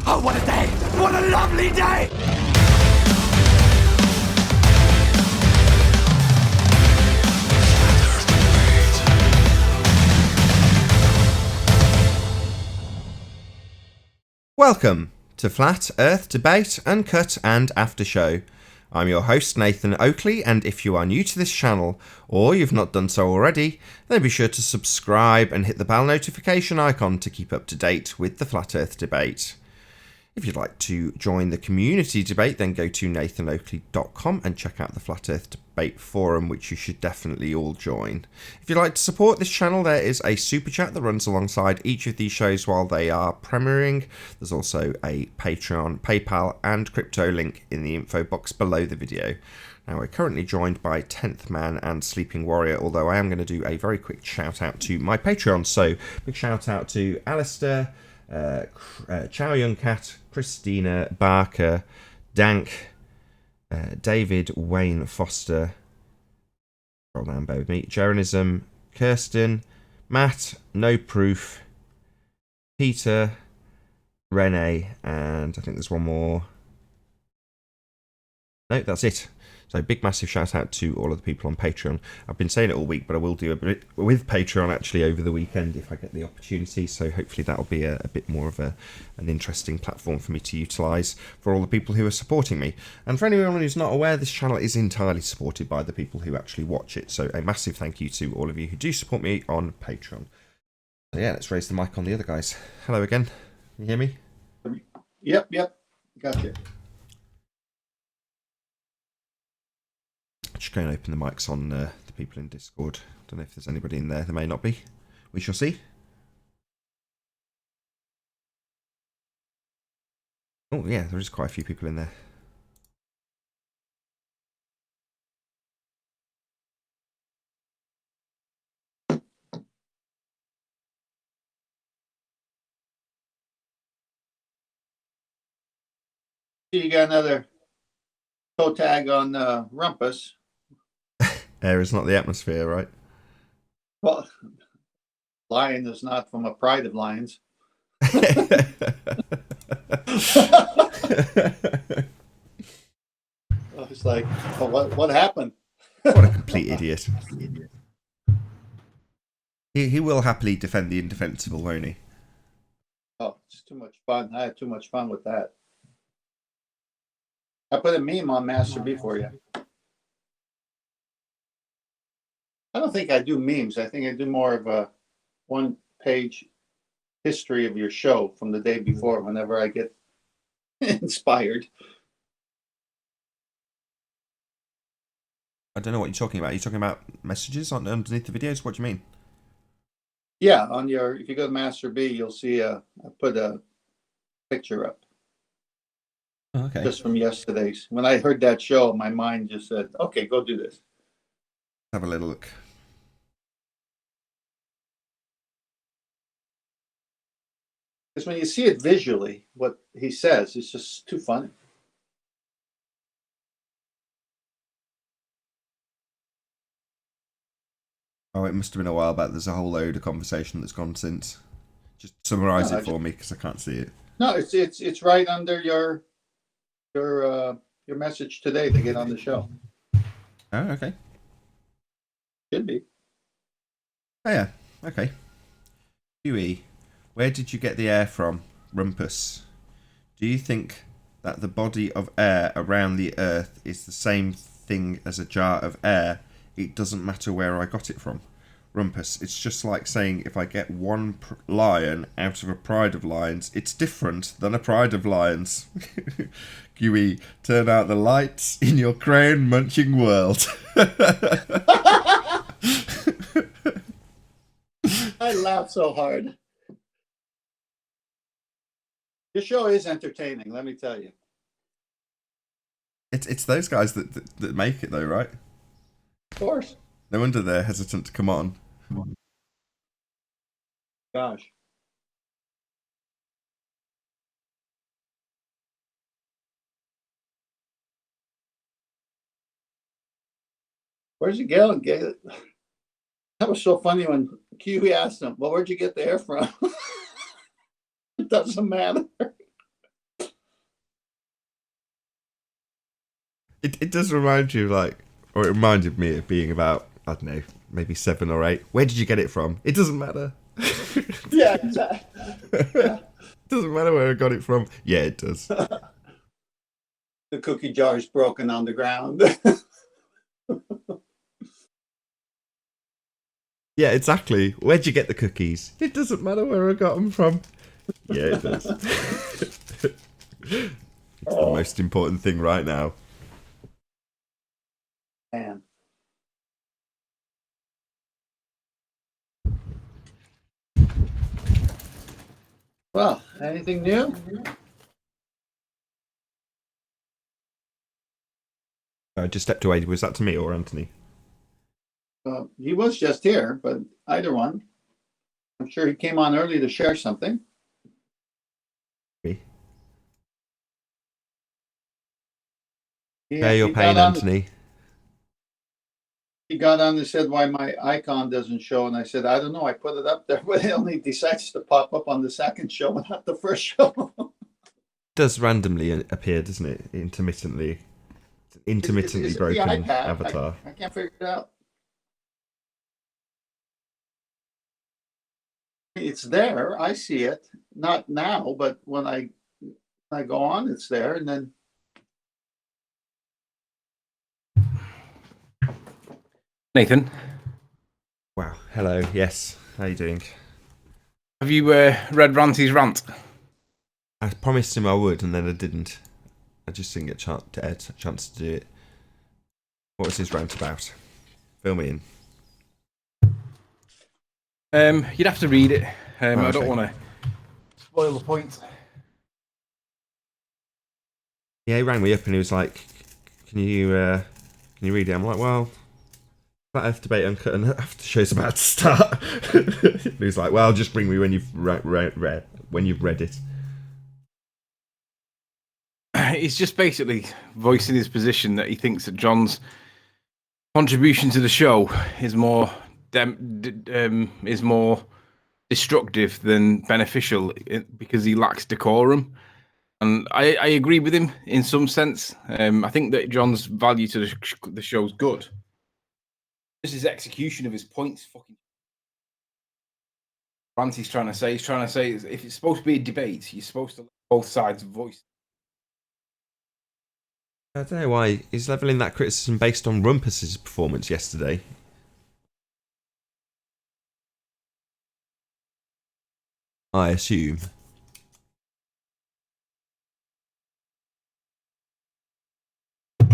Oh, what a day! What a lovely day! Welcome to Flat Earth Debate, Uncut and After Show. I'm your host Nathan Oakley, and if you are new to this channel, or you've not done so already, then be sure to subscribe and hit the bell notification icon to keep up to date with the Flat Earth Debate. If you'd like to join the community debate, then go to nathanoakley.com and check out the Flat Earth Debate forum, which you should definitely all join. If you'd like to support this channel, there is a super chat that runs alongside each of these shows while they are premiering. There's also a Patreon, PayPal and crypto link in the info box below the video. Now, we're currently joined by 10th Man and Sleeping Warrior, although I am going to do a very quick shout out to my Patreon. So, big shout out to Alistair, Chow Young Cat, Christina Barker, Dank, David Wayne Foster, scroll down, bear with me, Jeronism, Kirsten, Matt, No Proof, Peter, Renee, and I think there's one more. No, that's it. So big massive shout out to all of the people on Patreon. I've been saying it all week, but I will do a bit with Patreon actually over the weekend if I get the opportunity. So hopefully that'll be a bit more of an interesting platform for me to utilise for all the people who are supporting me. And for anyone who's not aware, this channel is entirely supported by the people who actually watch it. So a massive thank you to all of you who do support me on Patreon. So yeah, let's raise the mic on the other guys. Hello again. Can you hear me? Yep. Gotcha. Just go and open the mics on the people in Discord. Don't know if there's anybody in there. There may not be. We shall see. Oh yeah, there is quite a few people in there. You got another toe tag on Rumpus. Air is not the atmosphere, right? Well, lion is not from a pride of lions. It's like, oh, what happened? What a complete idiot. He will happily defend the indefensible, won't he? Oh, it's too much fun. I had too much fun with that. I put a meme on Master B for you. I don't think I do memes. I think I do more of a one-page history of your show from the day before whenever I get inspired. I don't know what you're talking about. Are you talking about messages underneath the videos? What do you mean? Yeah, on your, if you go to Master B, you'll see I put a picture up. Oh, okay. Just from yesterday's. When I heard that show, my mind just said, okay, go do this. Have a little look. Because when you see it visually, what he says, it's just too funny. Oh, it must have been a while back. There's a whole load of conversation that's gone since. Just summarise it for me because I can't see it. No, it's right under your message today to get on the show. Oh, okay. Should be. Oh, yeah. Okay. Huey, where did you get the air from? Rumpus. Do you think that the body of air around the Earth is the same thing as a jar of air? It doesn't matter where I got it from. Rumpus, it's just like saying if I get one lion out of a pride of lions, it's different than a pride of lions. Huey, turn out the lights in your crayon munching world. I laugh so hard. Your show is entertaining, let me tell you. It's those guys that make it though, right? Of course. No wonder they're hesitant to come on. Gosh. Where's it going? That was so funny when Q asked him, well, where'd you get the air from? It doesn't matter. It does remind you, like, or it reminded me of being about, I don't know, maybe 7 or 8. Where did you get it from? It doesn't matter. Yeah, exactly. Yeah. It doesn't matter where I got it from. Yeah, it does. The cookie jar is broken on the ground. Yeah, exactly. Where'd you get the cookies? It doesn't matter where I got them from. Yeah, it does. It's the most important thing right now. Man. Well, anything new? I just stepped away. Was that to me or Anthony? He was just here, but either one. I'm sure he came on early to share something. Me. He, Share your he pain, got on. Anthony. He got on and said why my icon doesn't show, and I said I don't know. I put it up there, but it only decides to pop up on the second show and not the first show. It does randomly appear, doesn't it? Intermittently. It's an intermittently It's the broken iPad. avatar. I can't figure it out. It's there. I see it. Not now, but when I go on, it's there, and then Nathan, Wow. Hello. Yes. How you doing? have you read Ranty's rant? I promised him I would, and then I didn't. I just didn't get a chance to do it. What was his rant about? Fill me in. You'd have to read it. I okay. don't want to spoil the point. Yeah, he rang me up and he was like, "Can you read it?" I'm like, "Well, that Earth debate Uncut and after show's about to start." He was like, "Well, just bring me when you've read it." He's just basically voicing his position that he thinks that John's contribution to the show is more destructive than beneficial because he lacks decorum. And I agree with him in some sense. I think that John's value to the show's good. Just his execution of his points, fucking. Ranty's trying to say, if it's supposed to be a debate, you're supposed to let both sides voice. I don't know why he's levelling that criticism based on Rumpus's performance yesterday. I assume.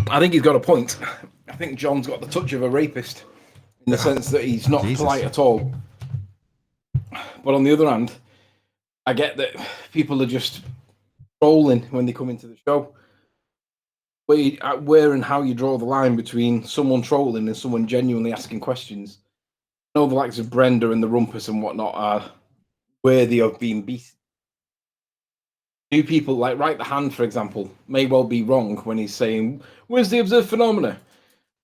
I think he's got a point. I think John's got the touch of a rapist in the sense that he's not polite at all. But on the other hand, I get that people are just trolling when they come into the show. Where and how you draw the line between someone trolling and someone genuinely asking questions. I know the likes of Brenda and the Rumpus and whatnot are worthy of being beaten. New people like Right the Hand, for example, may well be wrong when he's saying, "Where's the observed phenomena?"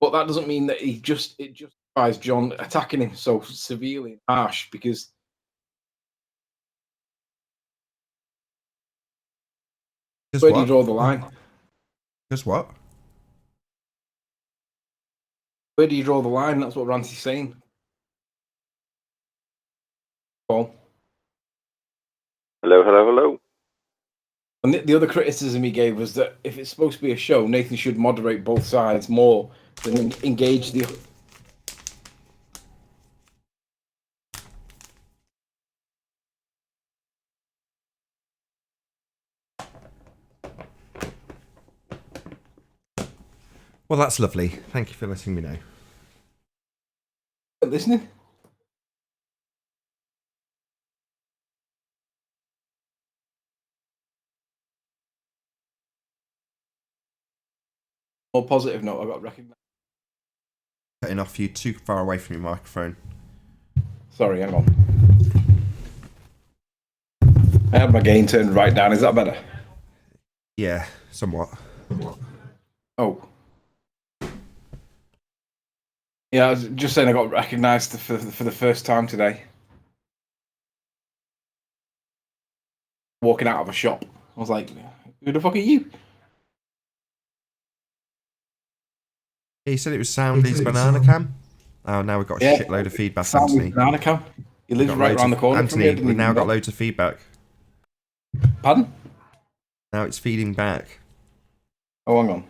But that doesn't mean that it justifies John attacking him so severely and harsh because where do you draw the line? Just what? Where do you draw the line? That's what Rancy's saying. Paul. Hello. And the other criticism he gave was that if it's supposed to be a show, Nathan should moderate both sides more than engage the. Well, that's lovely. Thank you for letting me know. Listening? More positive note, I got recognized. Cutting off you too far away from your microphone. Sorry, hang on. I had my gain turned right down. Is that better? Yeah, somewhat. Oh. Yeah, I was just saying I got recognised for the first time today. Walking out of a shop. I was like, who the fuck are you? He said it was Soundly's banana cam. Oh, now we've got a shitload of feedback, Anthony. Banana cam. He lives right around the corner from Anthony, me. we've now got loads of feedback. Pardon? Now it's feeding back. Oh, hang on.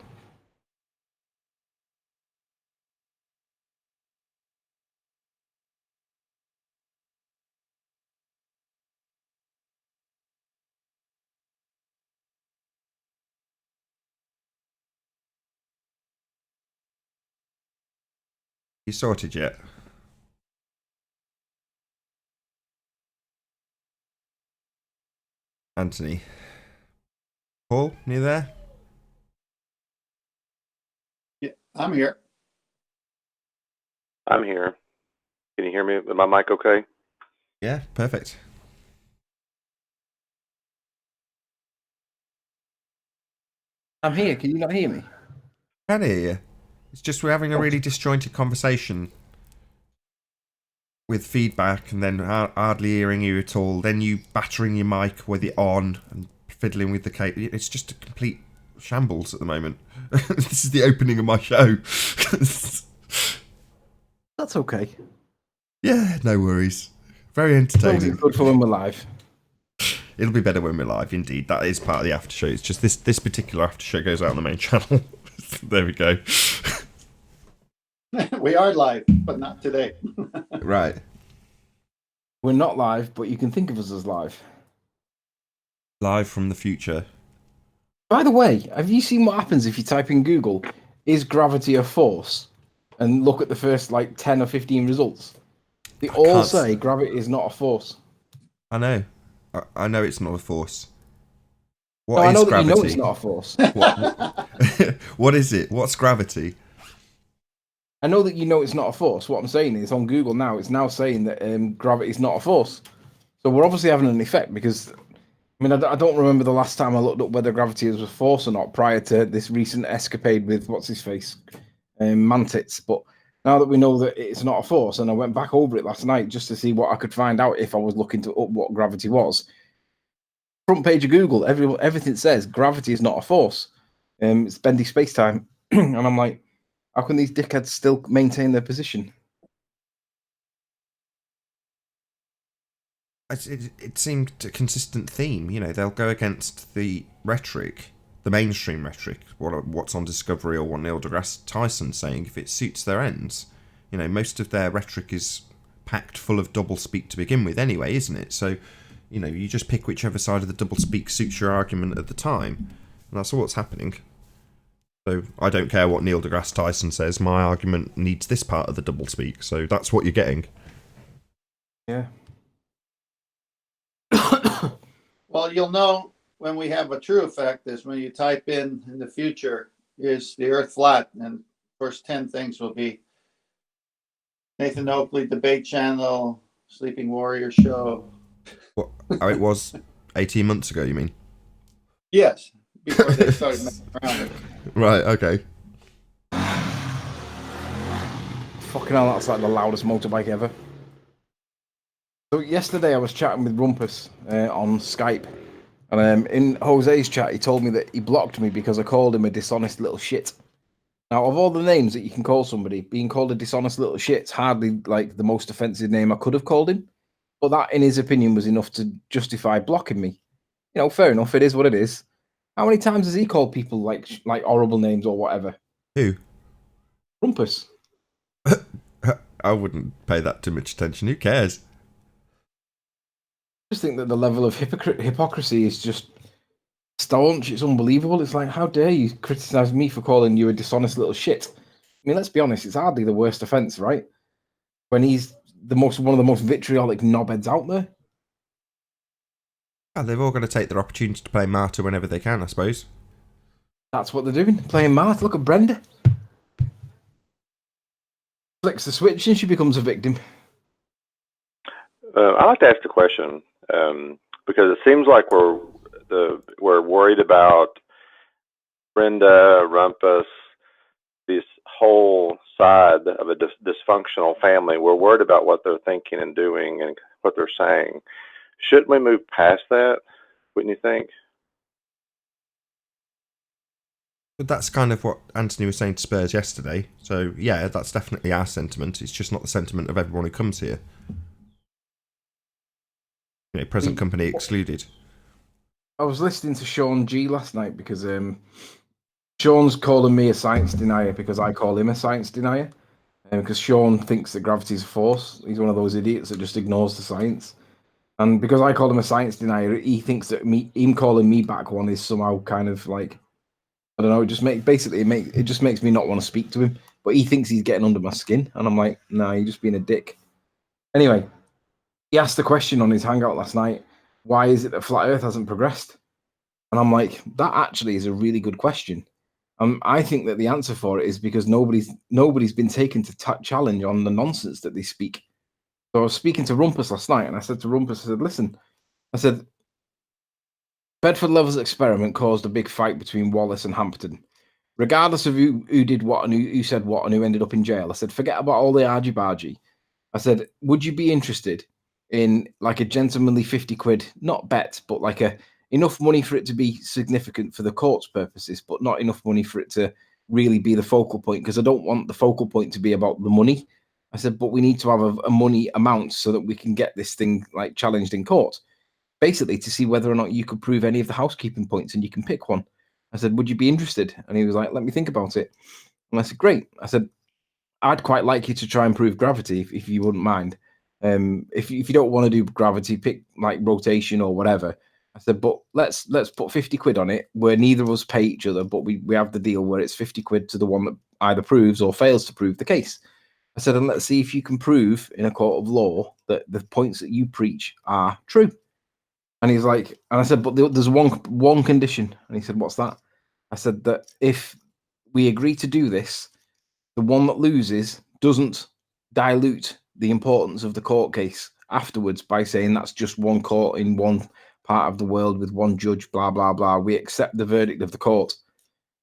You sorted yet? Anthony. Paul, you there? Yeah, I'm here. I'm here. Can you hear me? Is my mic okay? Yeah, perfect. I'm here. Can you not hear me? I can hear you. It's just we're having a really disjointed conversation with feedback and then hardly hearing you at all. Then you battering your mic with it on and fiddling with the cable. It's just a complete shambles at the moment. This is the opening of my show. That's okay. Yeah, no worries. Very entertaining. Good for when we're live. It'll be better when we're live, indeed. That is part of the after show. It's just this particular after show goes out on the main channel. There we go. We are live, but not today. Right. We're not live, but you can think of us as live. Live from the future. By the way, have you seen what happens if you type in Google, is gravity a force? And look at the first 10 or 15 results. They all say gravity is not a force. I know. I know it's not a force. I know that you know it's not a force. What is it? What's gravity? I know that you know it's not a force. What I'm saying is on Google now, it's now saying that gravity is not a force. So we're obviously having an effect because, I don't remember the last time I looked up whether gravity was a force or not prior to this recent escapade with, what's-his-face, Mantits. But now that we know that it's not a force, and I went back over it last night just to see what I could find out if I was looking up what gravity was. Front page of Google, everything says gravity is not a force. It's bendy space-time. And I'm like, how can these dickheads still maintain their position? It seemed a consistent theme. They'll go against the rhetoric, the mainstream rhetoric, what's on Discovery or what Neil deGrasse Tyson's saying, if it suits their ends. Most of their rhetoric is packed full of doublespeak to begin with anyway, isn't it? So, you just pick whichever side of the doublespeak suits your argument at the time. And that's all that's happening. So I don't care what Neil deGrasse Tyson says, my argument needs this part of the doublespeak, so that's what you're getting. Yeah. Well, you'll know when we have a true effect is when you type in the future, is the Earth flat? And first 10 things will be Nathan Oakley debate channel, Sleeping Warrior show. What? Oh, it was 18 months ago, you mean? Yes, before they started messing around with it. Right, okay. Fucking hell, that's like the loudest motorbike ever. So yesterday I was chatting with Rumpus on Skype, and in Jose's chat he told me that he blocked me because I called him a dishonest little shit. Now, of all the names that you can call somebody, being called a dishonest little shit's hardly the most offensive name I could have called him. But that, in his opinion, was enough to justify blocking me. Fair enough, it is what it is. How many times has he called people like horrible names or whatever? Who? Rumpus. I wouldn't pay that too much attention. Who cares? I just think that the level of hypocrisy is just staunch. It's unbelievable. It's like, how dare you criticize me for calling you a dishonest little shit? Let's be honest, it's hardly the worst offense, right? When he's one of the most vitriolic knobheads out there. Oh, they've all got to take their opportunity to play martyr whenever they can, I suppose. That's what they're doing, playing martyr. Look at Brenda. Flicks the switch and she becomes a victim. I'd like to ask a question because it seems like we're worried about Brenda, Rumpus, this whole side of a dysfunctional family. We're worried about what they're thinking and doing and what they're saying. Shouldn't we move past that? Wouldn't you think? But that's kind of what Anthony was saying to Spurs yesterday. So, yeah, that's definitely our sentiment. It's just not the sentiment of everyone who comes here. You know, present company excluded. I was listening to Sean G last night because Sean's calling me a science denier because I call him a science denier. Because Sean thinks that gravity is a force. He's one of those idiots that just ignores the science. And because I call him a science denier, he thinks that him calling me back one is somehow kind of like, I don't know, it just makes me not want to speak to him. But he thinks he's getting under my skin. And I'm like, nah, you're just being a dick. Anyway, he asked the question on his hangout last night, why is it that flat Earth hasn't progressed? And I'm like, that actually is a really good question. I think that the answer for it is because nobody's been taken to challenge on the nonsense that they speak. So I was speaking to Rumpus last night, and I said to Rumpus, I said, listen, I said, Bedford Levels experiment caused a big fight between Wallace and Hampton. Regardless of who did what and who said what and who ended up in jail, I said, forget about all the argy-bargy. I said, would you be interested in like a gentlemanly 50 quid, not bet, but like enough money for it to be significant for the court's purposes, but not enough money for it to really be the focal point, because I don't want the focal point to be about the money. I said, but we need to have a money amount so that we can get this thing like challenged in court, basically to see whether or not you could prove any of the housekeeping points, and you can pick one. I said, would you be interested? And he was like, let me think about it. And I said, great. I said, I'd quite like you to try and prove gravity if you wouldn't mind. If you don't want to do gravity, pick like rotation or whatever. I said, but let's put 50 quid on it where neither of us pay each other, but we have the deal where it's 50 quid to the one that either proves or fails to prove the case. I said, and let's see if you can prove in a court of law that the points that you preach are true. And he's like, and I said, but there's one condition. And he said, what's that? I said that if we agree to do this, the one that loses doesn't dilute the importance of the court case afterwards by saying that's just one court in one part of the world with one judge, blah, blah, blah. We accept the verdict of the court.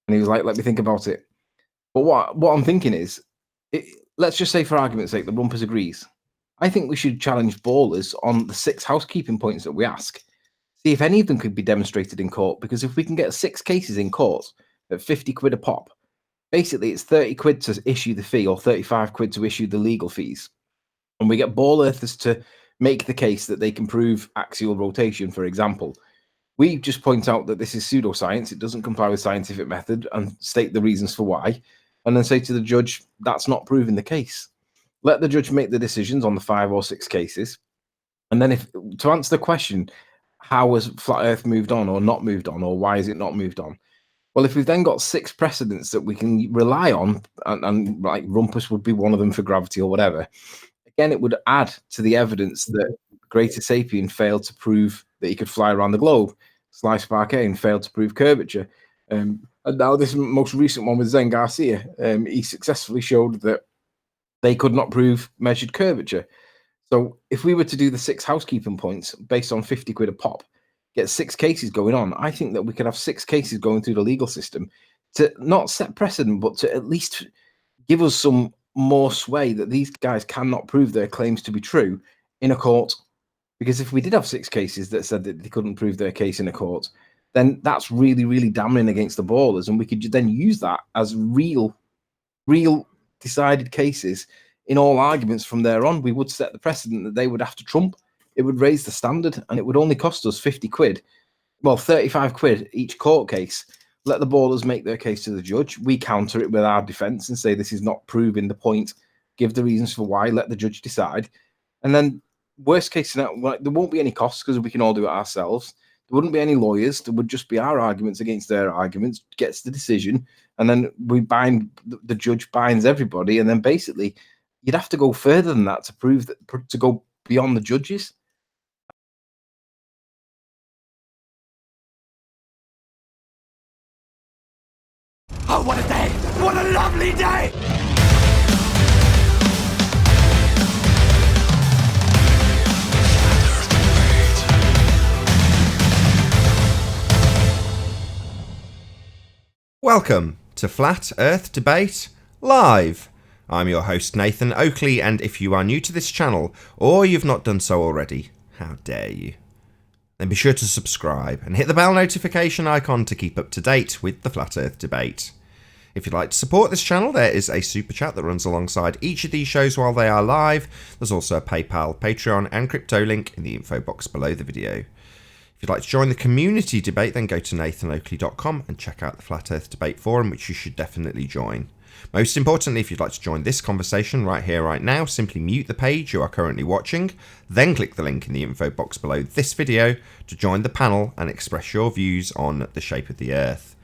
And he was like, let me think about it. But what I'm thinking is, let's just say for argument's sake, the Rumpus agrees. I think we should challenge Ballers on the 6 housekeeping points that we ask. See if any of them could be demonstrated in court, because if we can get 6 cases in court at 50 quid a pop, basically it's 30 quid to issue the fee or 35 quid to issue the legal fees. And we get Ball Earthers to make the case that they can prove axial rotation, for example. We just point out that this is pseudoscience, it doesn't comply with scientific method, and state the reasons for why, and then say to the judge, that's not proving the case. Let the judge make the decisions on the 5 or 6 cases. And then to answer the question, how has flat Earth moved on or not moved on, or why is it not moved on? Well, if we've then got 6 precedents that we can rely on, and like Rumpus would be one of them for gravity or whatever, again, it would add to the evidence that Greater Sapien failed to prove that he could fly around the globe. Slice Parkane failed to prove curvature. And now this most recent one with Zen Garcia, he successfully showed that they could not prove measured curvature. So if we were to do the 6 housekeeping points based on 50 quid a pop, get 6 cases going on, I think that we could have 6 cases going through the legal system to not set precedent, but to at least give us some more sway that these guys cannot prove their claims to be true in a court. Because if we did have 6 cases that said that they couldn't prove their case in a court, then that's really, really damning against the Ballers, and we could then use that as real decided cases in all arguments from there on. We would set the precedent that they would have to trump. It would raise the standard, and it would only cost us 50 quid. Well, 35 quid each court case. Let the Ballers make their case to the judge. We counter it with our defense and say this is not proving the point. Give the reasons for why. Let the judge decide. And then worst case scenario, there won't be any costs because we can all do it ourselves. There wouldn't be any lawyers. There would just be our arguments against their arguments, gets the decision, and then the judge binds everybody. And then basically you'd have to go further than that to prove that, to go beyond the judges. Oh, what a day! What a lovely day! Welcome to Flat Earth Debate Live. I'm your host Nathan Oakley, and if you are new to this channel, or you've not done so already, how dare you? Then be sure to subscribe and hit the bell notification icon to keep up to date with the Flat Earth debate. If you'd like to support this channel, there is a super chat that runs alongside each of these shows while they are live. There's also a PayPal, Patreon and crypto link in the info box below the video. If you'd like to join the community debate, then go to nathanoakley.com and check out the Flat Earth Debate Forum, which you should definitely join. Most importantly, if you'd like to join this conversation right here, right now, simply mute the page you are currently watching, then click the link in the info box below this video to join the panel and express your views on the shape of the Earth.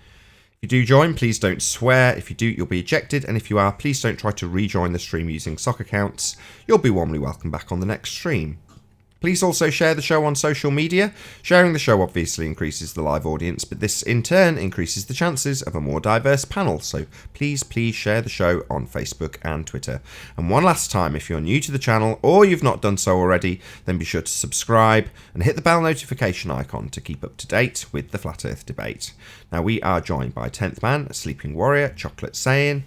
If you do join, please don't swear. If you do, you'll be ejected. And if you are, please don't try to rejoin the stream using sock accounts. You'll be warmly welcome back on the next stream. Please also share the show on social media. Sharing the show obviously increases the live audience, but this in turn increases the chances of a more diverse panel. So please share the show on Facebook and Twitter. And one last time, if you're new to the channel or you've not done so already, then be sure to subscribe and hit the bell notification icon to keep up to date with the Flat Earth debate. Now we are joined by 10th Man, Sleeping Warrior, Chocolate Saiyan,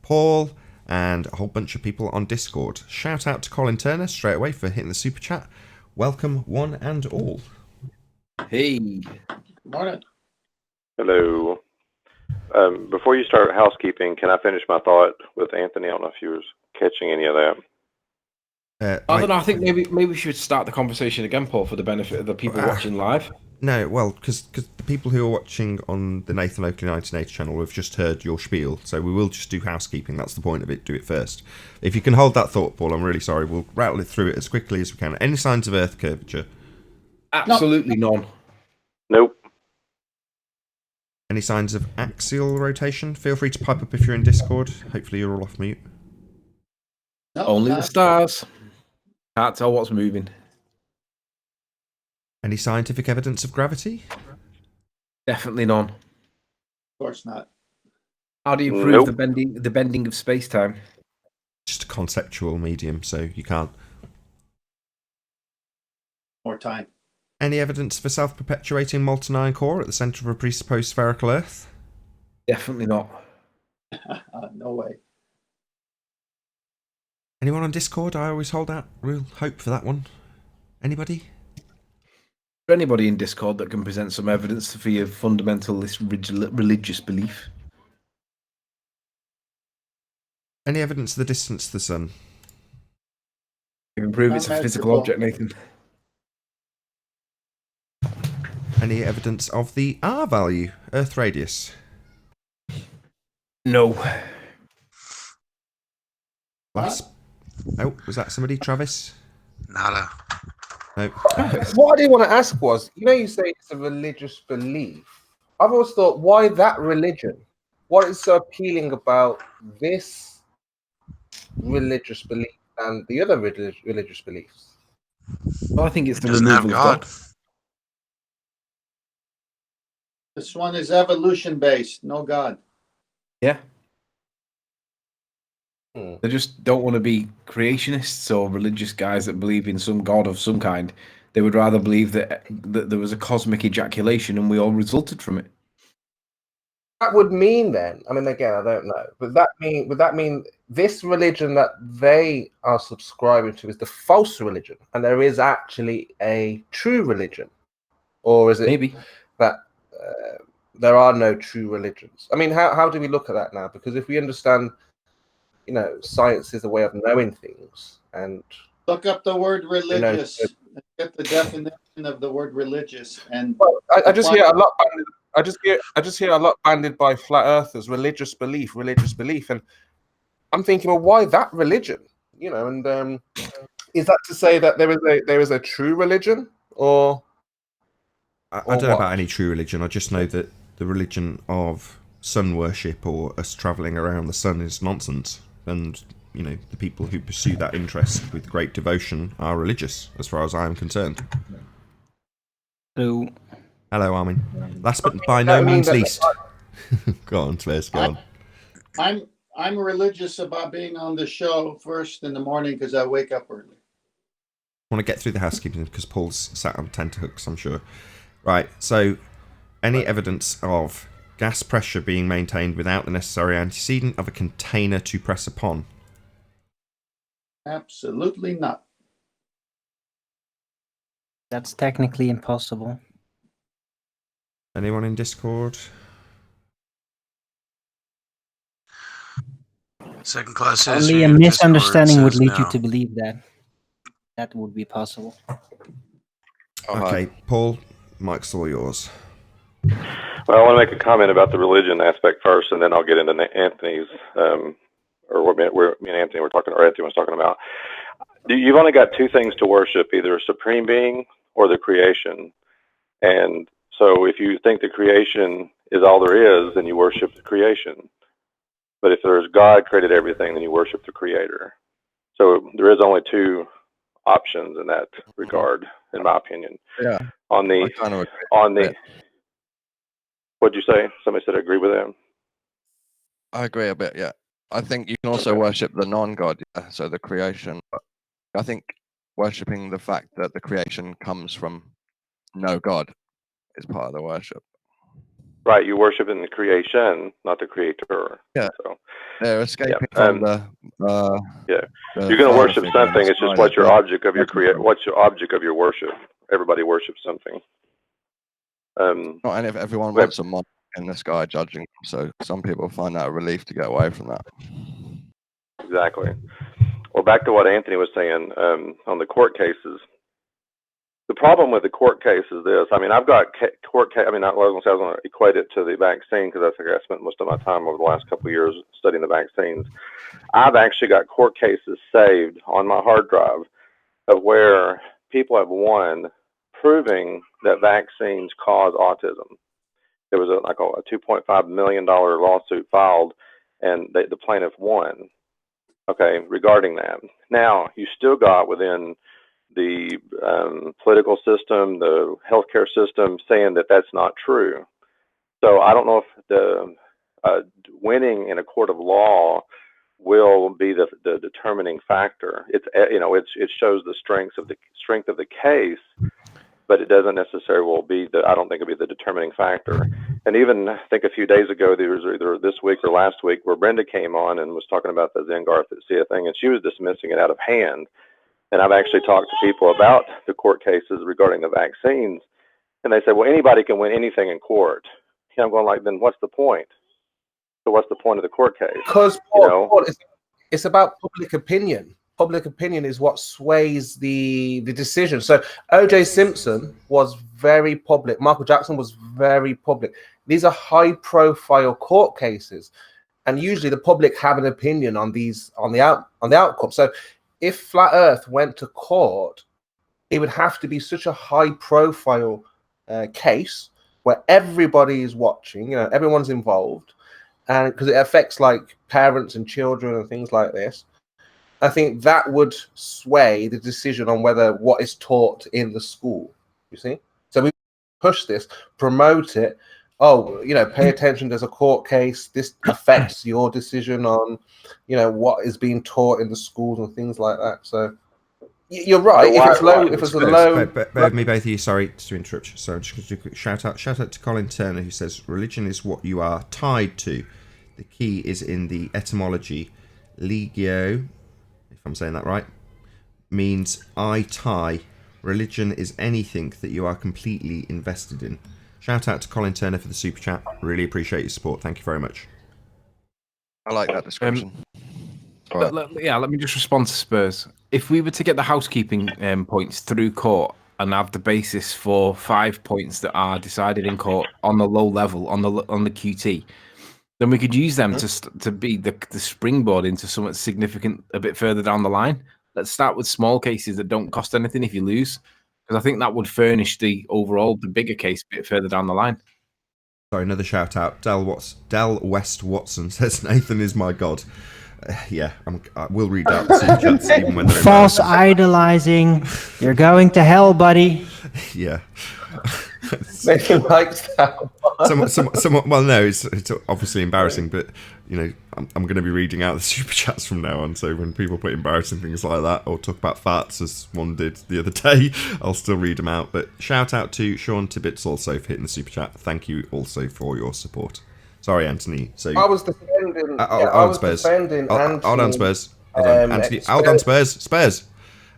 Paul, and a whole bunch of people on Discord. Shout out to Colin Turner straight away for hitting the super chat. Welcome, one and all. Hey. Good morning. Hello. Before you start housekeeping, can I finish my thought with Anthony? I don't know if you were catching any of that. I don't know. I think maybe we should start the conversation again, Paul, for the benefit of the people watching live. No, well, because the people who are watching on the Nathan Oakley 1980 channel have just heard your spiel, so we will just do housekeeping. That's the point of it. Do it first. If you can hold that thought, Paul, I'm really sorry. We'll rattle it through it as quickly as we can. Any signs of Earth curvature? Absolutely none. Nope. Any signs of axial rotation? Feel free to pipe up if you're in Discord. Hopefully you're all off mute. No, Only the not- stars. Can't tell what's moving. Any scientific evidence of gravity? Definitely none. Of course not. How do you prove Nope. the bending of space time? Just a conceptual medium, so you can't. More time. Any evidence of a self-perpetuating molten iron core at the centre of a presupposed spherical Earth? Definitely not. No way. Anyone on Discord? I always hold out real hope for that one. Anybody? For anybody in Discord that can present some evidence for your fundamentalist religious belief. Any evidence of the distance to the sun? You can prove it's a physical object, Nathan. Any evidence of the R value, Earth radius? No. Last. Oh, was that somebody? Travis? Nada. No. What I did want to ask was, you say it's a religious belief. I've always thought, why that religion? What is so appealing about this religious belief and the other religious beliefs? Well, I think it's the Doesn't have removal of God. This one is evolution based. No God. Yeah. Hmm. They just don't want to be creationists or religious guys that believe in some god of some kind. They would rather believe that there was a cosmic ejaculation and we all resulted from it. That would mean then, I mean, again, I don't know, but would that mean this religion that they are subscribing to is the false religion, and there is actually a true religion? Or is it Maybe. that there are no true religions? I mean, how do we look at that now? Because if we understand, science is a way of knowing things, and Look up the word religious. And get the definition of the word religious. And well, I just hear a lot. I just hear a lot banded by flat earthers, religious belief, and I'm thinking, well, why that religion? And is that to say that there is a true religion, or I Or don't know what? about any true religion. I just know that the religion of sun worship or us travelling around the sun is nonsense. And, the people who pursue that interest with great devotion are religious, as far as I am concerned. So, Hello, Armin. Last but by That no means means that- least. Go on, Tves, go on. I'm religious about being on the show first in the morning because I wake up early. I want to get through the housekeeping because Paul's sat on tenterhooks, I'm sure. Right, so any evidence of gas pressure being maintained without the necessary antecedent of a container to press upon? Absolutely not. That's technically impossible. Anyone in Discord? Second class Only history a in misunderstanding would Discord lead says you no. to believe that. That would be possible. Okay, Paul, mic's all yours. Well, I want to make a comment about the religion aspect first, and then I'll get into Anthony's, or what me and Anthony were talking, or Anthony was talking about. You've only got two things to worship, either a supreme being or the creation. And so if you think the creation is all there is, then you worship the creation. But if there's God created everything, then you worship the creator. So there is only two options in that regard, in my opinion. Yeah. On the, I kind of agree. What'd you say? Somebody said I agree with him. I agree a bit, yeah. I think you can also worship the non-God, yeah, so the creation. But I think worshipping the fact that the creation comes from no God is part of the worship. Right, you worship in the creation, not the creator. Yeah. So they're escaping from the yeah. the You're going to father worship figure something. It's just inside what's it, your but object of your what's your object of your worship. Everybody worships something. not and if everyone wants a monarch in the sky judging them, so some people find that a relief to get away from that. Exactly. Well, back to what Anthony was saying on the court cases. The problem with the court case is this. I mean, I've got court case. I mean, I was going to equate it to the vaccine because I think I spent most of my time over the last couple of years studying the vaccines. I've actually got court cases saved on my hard drive of where people have won proving that vaccines cause autism. There was a $2.5 million lawsuit filed, and the plaintiff won. Okay, regarding that. Now, you still got within the political system, the healthcare system, saying that that's not true. So I don't know if the winning in a court of law will be the determining factor. It shows the strength of the case, but it doesn't necessarily be I don't think it'll be the determining factor. And even I think a few days ago, there was either this week or last week, where Brenda came on and was talking about the Zengarthia thing, and she was dismissing it out of hand. And I've actually talked to people about the court cases regarding the vaccines, and they say, well, anybody can win anything in court. I'm going like, then what's the point? So what's the point of the court case? Because Paul, it's about public opinion. Public opinion is what sways the decision. So O.J. Simpson was very public. Michael Jackson was very public. These are high-profile court cases, and usually the public have an opinion on these on the outcome. So if Flat Earth went to court, it would have to be such a high-profile case where everybody is watching. Everyone's involved, and because it affects like parents and children and things like this. I think that would sway the decision on whether what is taught in the school. You see, so we push this, promote it. Pay attention. There's a court case. This affects your decision on, what is being taught in the schools and things like that. So you're right. If it's low, if it's a low. Bear with me, both of you. Sorry to interrupt you. So I'm just going to do a quick shout out to Colin Turner, who says religion is what you are tied to. The key is in the etymology. Legio, if I'm saying that right, means I tie. Religion is anything that you are completely invested in. Shout out to Colin Turner for the super chat. Really appreciate your support. Thank you very much. I like that description. Let me just respond to Spurs. If we were to get the housekeeping points through court and have the basis for 5 points that are decided in court on the low level, on the QT, then we could use them to be the springboard into something significant a bit further down the line. Let's start with small cases that don't cost anything if you lose, because I think that would furnish the bigger case a bit further down the line. Sorry, another shout out. Del West Watson says Nathan is my god. I will read out the super chats even when they're false idolizing. You're going to hell, buddy. Yeah. Nathan likes that. Somewhat. Well, no, it's obviously embarrassing, but I'm going to be reading out the super chats from now on. So when people put embarrassing things like that or talk about farts, as one did the other day, I'll still read them out. But shout out to Sean Tibbets also for hitting the super chat. Thank you also for your support. Sorry, Anthony. So I was defending. Hold on, Spurs. Hold on, Spurs. Hold on, Anthony. Hold on, Spurs.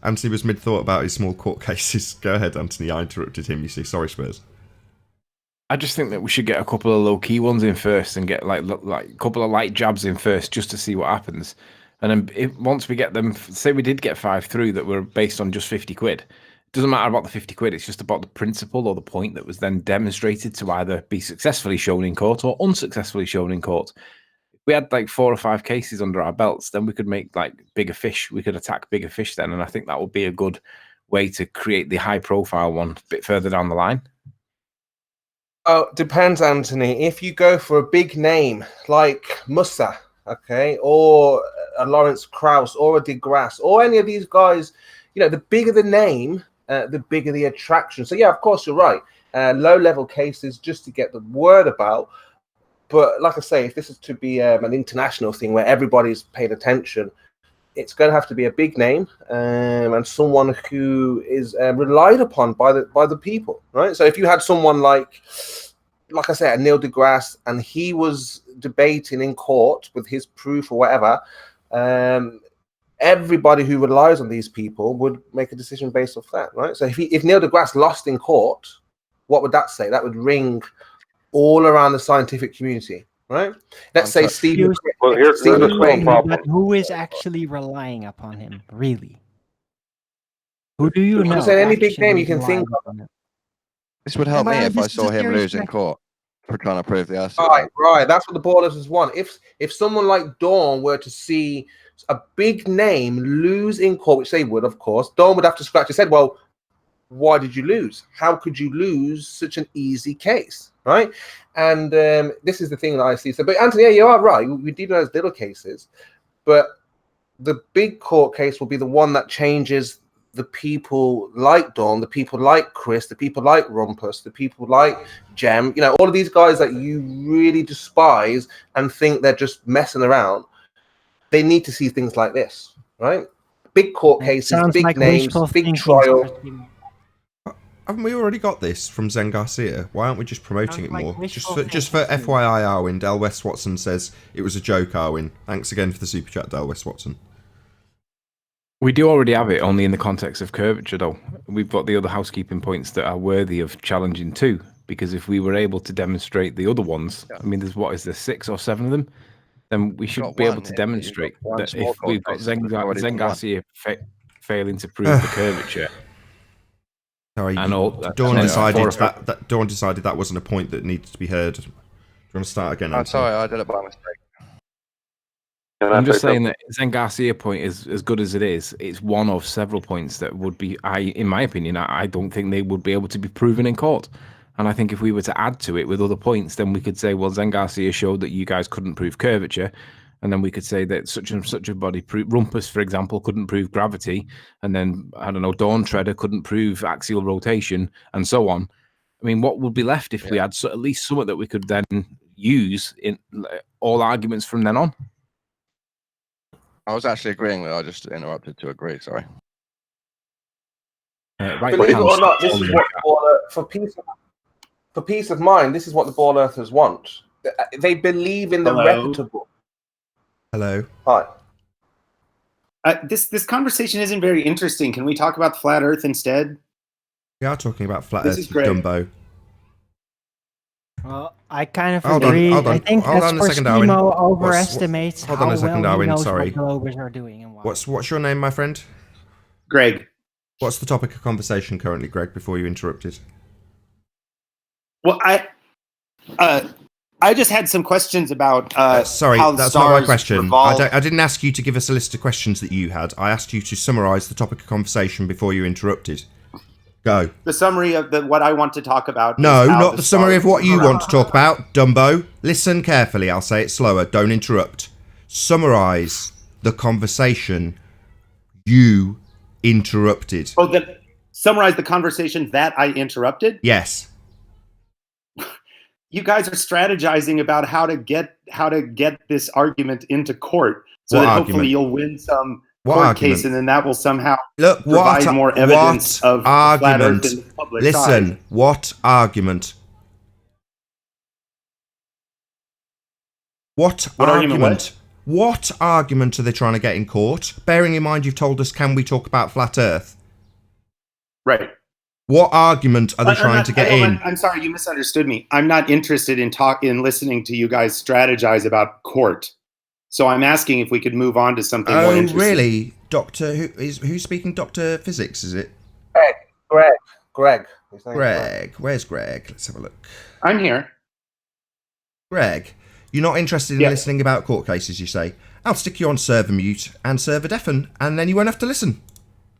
Anthony was mid-thought about his small court cases. Go ahead, Anthony. I interrupted him, you see. Sorry, Spurs. I just think that we should get a couple of low-key ones in first and get like a couple of light jabs in first just to see what happens. And then once we get them, say we did get 5 through that were based on just 50 quid. It doesn't matter about the 50 quid. It's just about the principle or the point that was then demonstrated to either be successfully shown in court or unsuccessfully shown in court. If we had like 4 or 5 cases under our belts, then we could make like bigger fish. We could attack bigger fish then. And I think that would be a good way to create the high-profile one a bit further down the line. Oh, depends, Anthony. If you go for a big name like Musa, okay, or a Lawrence Krauss, or a DeGrasse, or any of these guys, the bigger the name, the bigger the attraction. So yeah, of course you're right. Low-level cases just to get the word about. But like I say, if this is to be an international thing where everybody's paid attention, it's going to have to be a big name and someone who is relied upon by the people, right? So if you had someone like I said, Neil deGrasse, and he was debating in court with his proof or whatever, everybody who relies on these people would make a decision based off that, right? So if Neil deGrasse lost in court, what would that say? That would ring all around the scientific community, right? Let's say Stephen. Well, here's the small problem. But who is actually relying upon him, really? Who do you know? Say any big name you can think of. This would help me if I this is saw a him serious lose in question. court for trying to prove the Earth. Right. That's what the ballers want. If someone like Dawn were to see a big name lose in court, which they would, of course, Dawn would have to scratch his head. Well, why did you lose? How could you lose such an easy case, right? And this is the thing that I see. So, but Anthony, yeah, you are right. We do those little cases, but the big court case will be the one that changes the people like Dawn, the people like Chris, the people like Rumpus, the people like Jem, all of these guys that you really despise and think they're just messing around. They need to see things like this, right? Big court cases, big names, big trial. Haven't we already got this from Zen Garcia? Why aren't we just promoting it more? Just for thinking. FYI, Arwin, Del West Watson says it was a joke, Arwin. Thanks again for the super chat, Del West Watson. We do already have it, only in the context of curvature, though. We've got the other housekeeping points that are worthy of challenging too, because if we were able to demonstrate the other ones, I mean, there's 6 or 7 of them, then we should be able to demonstrate that if we've got Zen Garcia failing to prove the curvature. Sorry, Dawn decided that wasn't a point that needed to be heard. Do you want to start again? I'm sorry, I did it by mistake. I'm just saying that Zen Garcia point is as good as it is. It's one of several points that would be, in my opinion, I don't think they would be able to be proven in court. And I think if we were to add to it with other points, then we could say, well, Zen Garcia showed that you guys couldn't prove curvature. And then we could say that such and such a body, Rumpus, for example, couldn't prove gravity. And then, I don't know, Dawn Treader couldn't prove axial rotation and so on. I mean, what would be left if we had at least something that we could then use in all arguments from then on? I was actually agreeing with it. I just interrupted to agree. Sorry. Believe it or not, this is what for peace of mind. This is what the ball earthers want. They believe in the reputable. Hello. Hi. This conversation isn't very interesting. Can we talk about the flat Earth instead? We are talking about flat Earth, Dumbo. Well, I kind of agree. I think that's where Schemo overestimates how well he knows what globers are doing and why. What's your name, my friend? Greg. What's the topic of conversation currently, Greg, before you interrupted? Well, I just had some questions about sorry, how that's stars not my question. revolve. I didn't ask you to give us a list of questions that you had. I asked you to summarise the topic of conversation before you interrupted. Go. The summary of what I want to talk about. No, not the summary of what you want to talk about, Dumbo. Listen carefully. I'll say it slower. Don't interrupt. Summarise the conversation you interrupted. Oh, then summarize the conversation that I interrupted? Yes. You guys are strategizing about how to get this argument into court, so that hopefully you'll win some court case, and then that will somehow provide more evidence of flat Earth in the public side. Listen, what argument? What argument? What argument are they trying to get in court? Bearing in mind you've told us, can we talk about flat Earth? Right. What argument are they trying to get in? I'm sorry, you misunderstood me. I'm not interested in listening to you guys strategize about court. So I'm asking if we could move on to something more interesting. Oh, really? Who's speaking? Dr. Physics, is it? Greg. Where's Greg? Let's have a look. I'm here. Greg, you're not interested in listening about court cases, you say? I'll stick you on server mute and server deafen, and then you won't have to listen.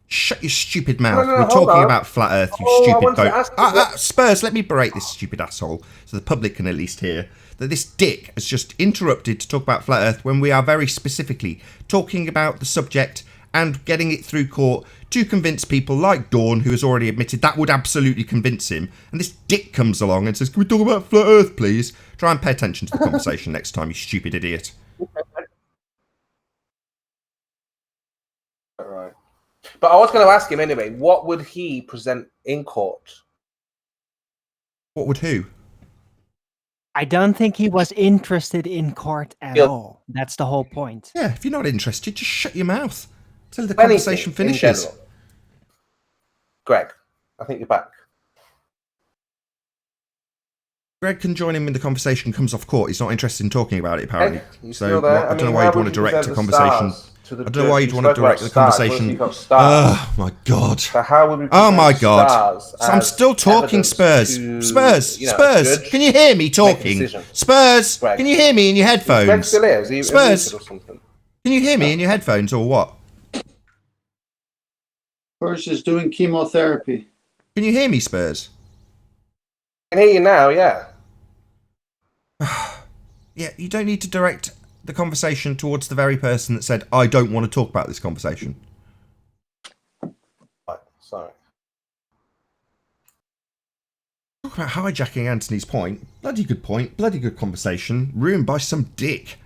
Shut your stupid mouth. We're talking about flat Earth, you stupid goat. Spurs, let me berate this stupid asshole so the public can at least hear that this dick has just interrupted to talk about flat Earth when we are very specifically talking about the subject and getting it through court to convince people like Dawn, who has already admitted that would absolutely convince him. And this dick comes along and says, can we talk about flat Earth, please? Try and pay attention to the conversation next time, you stupid idiot. All right. But I was going to ask him anyway, what would he present in court? What would who? I don't think he was interested in court at all. That's the whole point. Yeah, if you're not interested, just shut your mouth till the conversation finishes. Greg, I think you're back. Greg can join in when the conversation comes off court. He's not interested in talking about it, apparently. So I don't know why you'd want to direct a conversation. I don't know why you'd want to direct the conversation. Oh my god! So how would we oh my god! So I'm still talking, Spurs. Spurs. Can you hear me talking? Spurs. Can you hear me in your headphones? Spurs. Can you hear me in your headphones or what? Spurs is doing chemotherapy. Can you hear me, Spurs? I can hear you now. Yeah. Yeah. You don't need to direct the conversation towards the very person that said, I don't want to talk about this conversation. Right, sorry. Talk about hijacking Anthony's point. Bloody good point. Bloody good conversation. Ruined by some dick.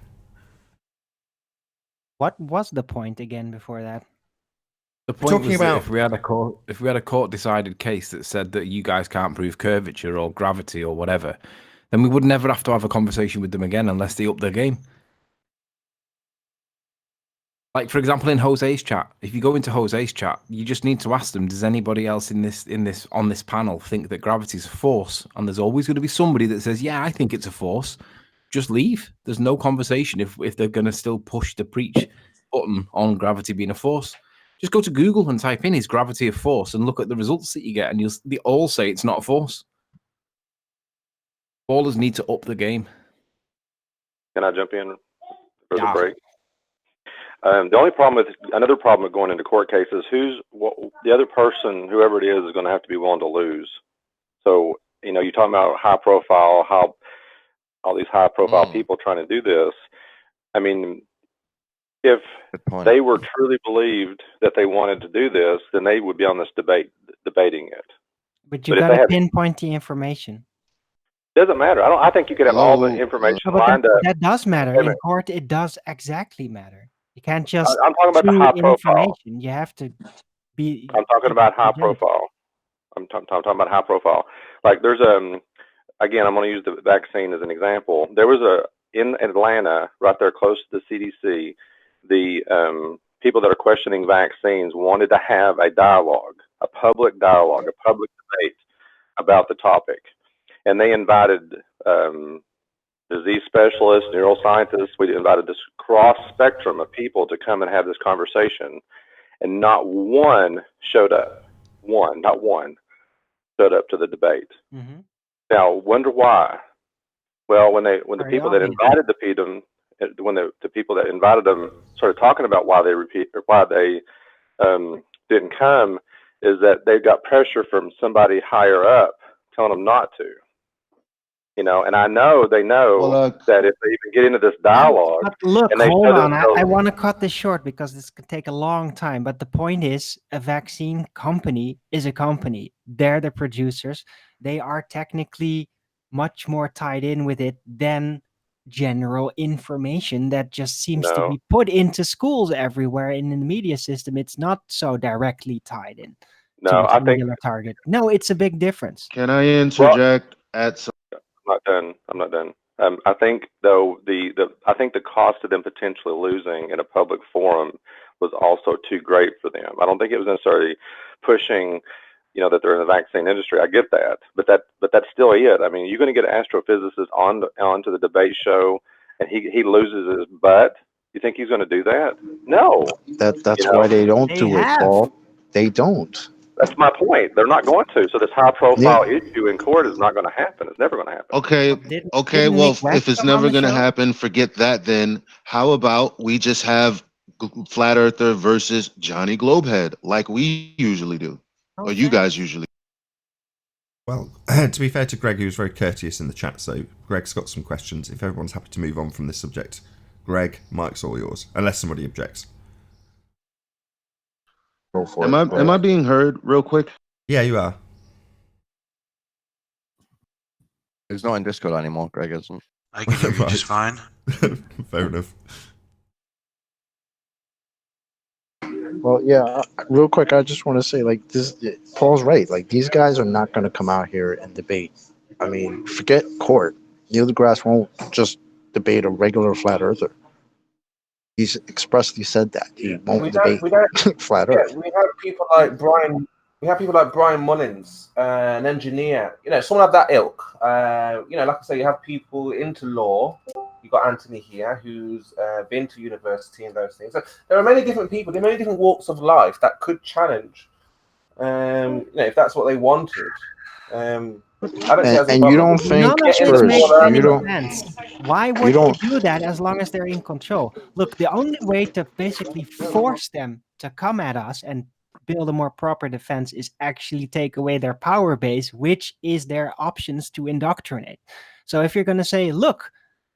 What was the point again before that? The point was that if we had a court decided case that said that you guys can't prove curvature or gravity or whatever, then we would never have to have a conversation with them again unless they up their game. Like, for example, in Jose's chat, if you go into Jose's chat, you just need to ask them, does anybody else on this panel think that gravity is a force? And there's always going to be somebody that says, yeah, I think it's a force. Just leave. There's no conversation if they're going to still push the preach button on gravity being a force. Just go to Google and type in, is gravity a force? And look at the results that you get, and they all say it's not a force. Ballers need to up the game. Can I jump in for the break? The only problem another problem with going into court cases, the other person, whoever it is going to have to be willing to lose. So, you're talking about high profile, how all these high profile people trying to do this. I mean, if they were truly believed that they wanted to do this, then they would be on this debating it. But you got to pinpoint the information. Doesn't matter. I think you could have all the information lined up. That does matter. In court, it does exactly matter. You can't just. I'm talking about the high profile. You have to be. I'm talking about high profile. I'm talking about high profile. Like there's again, I'm going to use the vaccine as an example. There was in Atlanta, right there close to the CDC, the people that are questioning vaccines wanted to have a dialogue, a public dialogue, a public debate about the topic, and they invited disease specialists, neuroscientists. We invited this cross spectrum of people to come and have this conversation, and not one showed up. Not one showed up to the debate. Mm-hmm. Now, wonder why? Well, when the people that invited the people that invited them started talking about why they didn't come, is that they got pressure from somebody higher up telling them not to. And I know they know that if they even get into this dialogue. But look, hold on. I want to cut this short because this could take a long time. But the point is, a vaccine company is a company. They're the producers. They are technically much more tied in with it than general information that just seems to be put into schools everywhere in the media system. It's not so directly tied in. No, I think target. No, it's a big difference. Can I interject at some? I'm not done. I think though I think the cost of them potentially losing in a public forum was also too great for them. I don't think it was necessarily pushing, that they're in the vaccine industry. I get that, but that's still it. I mean, you're going to get an astrophysicist onto the debate show, and he loses his butt. You think he's going to do that? No. That's why they don't do it, Paul. They don't. That's my point. They're not going to. So this high-profile issue in court is not going to happen. It's never going to happen. Okay. Well, if it's never going to happen, forget that. Then how about we just have Flat Earther versus Johnny Globehead, like we usually do, or you guys usually. Well, to be fair to Greg, he was very courteous in the chat, so Greg's got some questions. If everyone's happy to move on from this subject, Greg, mic's all yours, unless somebody objects. Go for it. Am I being heard real quick? Yeah, you are. He's not in Discord anymore, Greg isn't. I can hear you just fine. Fair enough. Well, yeah, real quick, I just want to say, like, Paul's right. Like, these guys are not going to come out here and debate. I mean, forget court. Neil deGrasse won't just debate a regular flat earther. He's expressly said that he won't debate flat Earth. We have people like Brian. We have people like Brian Mullins, an engineer. Someone of that ilk. Like I say, you have people into law. You've got Anthony here, who's been to university and those things. So there are many different people, there are many different walks of life that could challenge, if that's what they wanted. And you don't think none of this makes any sense. Why would they do that as long as they're in control? Look, the only way to basically force them to come at us and build a more proper defense is actually take away their power base, which is their options to indoctrinate. So if you're going to say, look,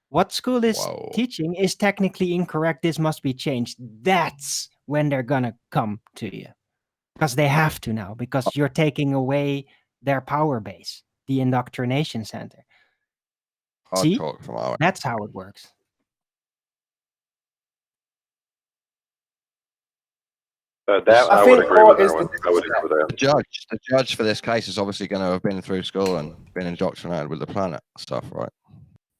what school is teaching is technically incorrect, this must be changed, that's when they're going to come to you. Because they have to now, because you're taking away their power base, the indoctrination center. See, that's how it works. I would agree with that one. I would agree with that. The judge for this case is obviously going to have been through school and been indoctrinated with the planet stuff, right?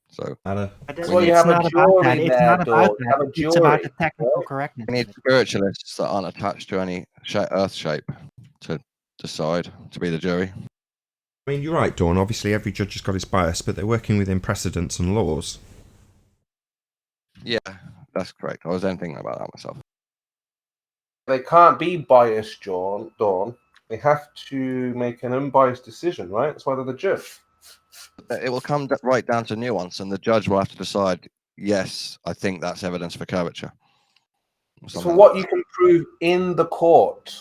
So it's not about that. It's not about that. It's about the technical correctness. We need spiritualists that aren't attached to any earth shape to decide to be the jury. I mean, you're right, Dawn. Obviously, every judge has got his bias, but they're working within precedents and laws. Yeah, that's correct. I was then thinking about that myself. They can't be biased, Dawn. They have to make an unbiased decision, right? That's why they're the judge. It will come right down to nuance, and the judge will have to decide, yes, I think that's evidence for curvature. So what you can prove in the court.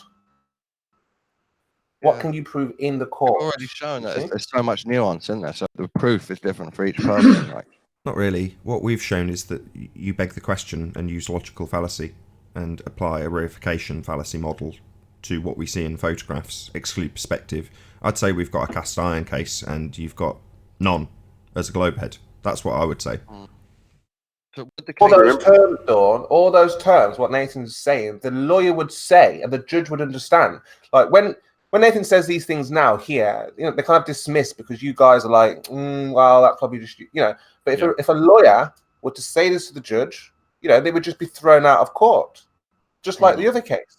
What can you prove in the court? I've already shown that there's so much nuance in there, so the proof is different for each person. Right? Not really. What we've shown is that you beg the question and use logical fallacy and apply a reification fallacy model to what we see in photographs, exclude perspective. I'd say we've got a cast iron case and you've got none as a globe head. That's what I would say. So all those terms, Dawn, all those terms, what Nathan's saying, the lawyer would say and the judge would understand. Like when Nathan says these things now here, they're kind of dismissed because you guys are like, well, that's probably just, But if a lawyer were to say this to the judge, they would just be thrown out of court, just like the other case.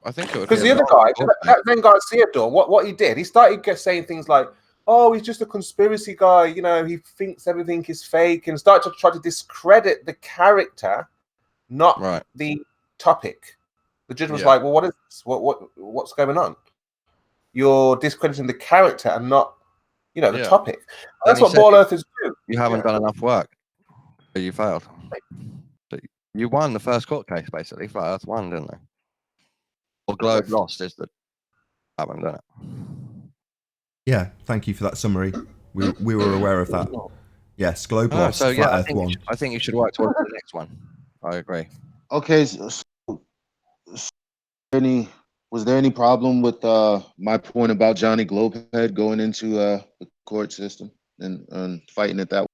I think it would because the other guy, that then Garcia, Dawn, what he did, he started saying things like, "Oh, he's just a conspiracy guy. He thinks everything is fake," and started to try to discredit the character, not the topic. The judge was like, "Well, what is this? What's going on? You're discrediting the character and not, the topic." That's what ball earthers do. You haven't done enough work, but you failed. But you won the first court case, basically. Flat Earth won, didn't they? Or Globe lost is the haven't done it. Yeah, thank you for that summary. We were aware of that. Yes, Globe lost. So Flat Earth won. I think you should work towards the next one. I agree. Okay, was there any problem with my point about Johnny Globehead going into the court system and fighting it that way?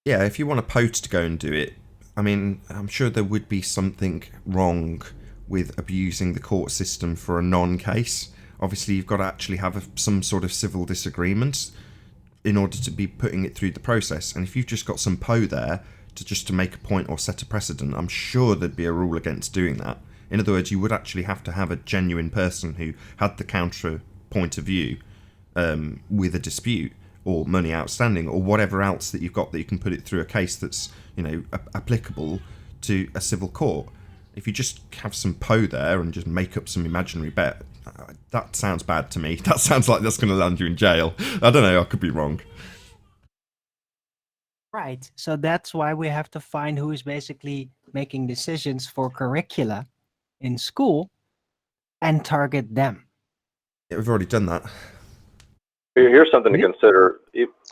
Yeah, if you want a post to go and do it, I mean, I'm sure there would be something wrong with abusing the court system for a non-case. Obviously, you've got to actually have some sort of civil disagreement. in order to be putting it through the process. And if you've just got some Poe there to make a point or set a precedent, I'm sure there'd be a rule against doing that. In other words, you would actually have to have a genuine person who had the counter point of view with a dispute or money outstanding or whatever else that you've got that you can put it through a case that's, applicable to a civil court. If you just have some Poe there and just make up some imaginary bet, that sounds bad to me. That sounds like that's going to land you in jail. I don't know, I could be wrong. Right. So that's why we have to find who is basically making decisions for curricula in school and target them. Yeah, we've already done that. Here's something to consider.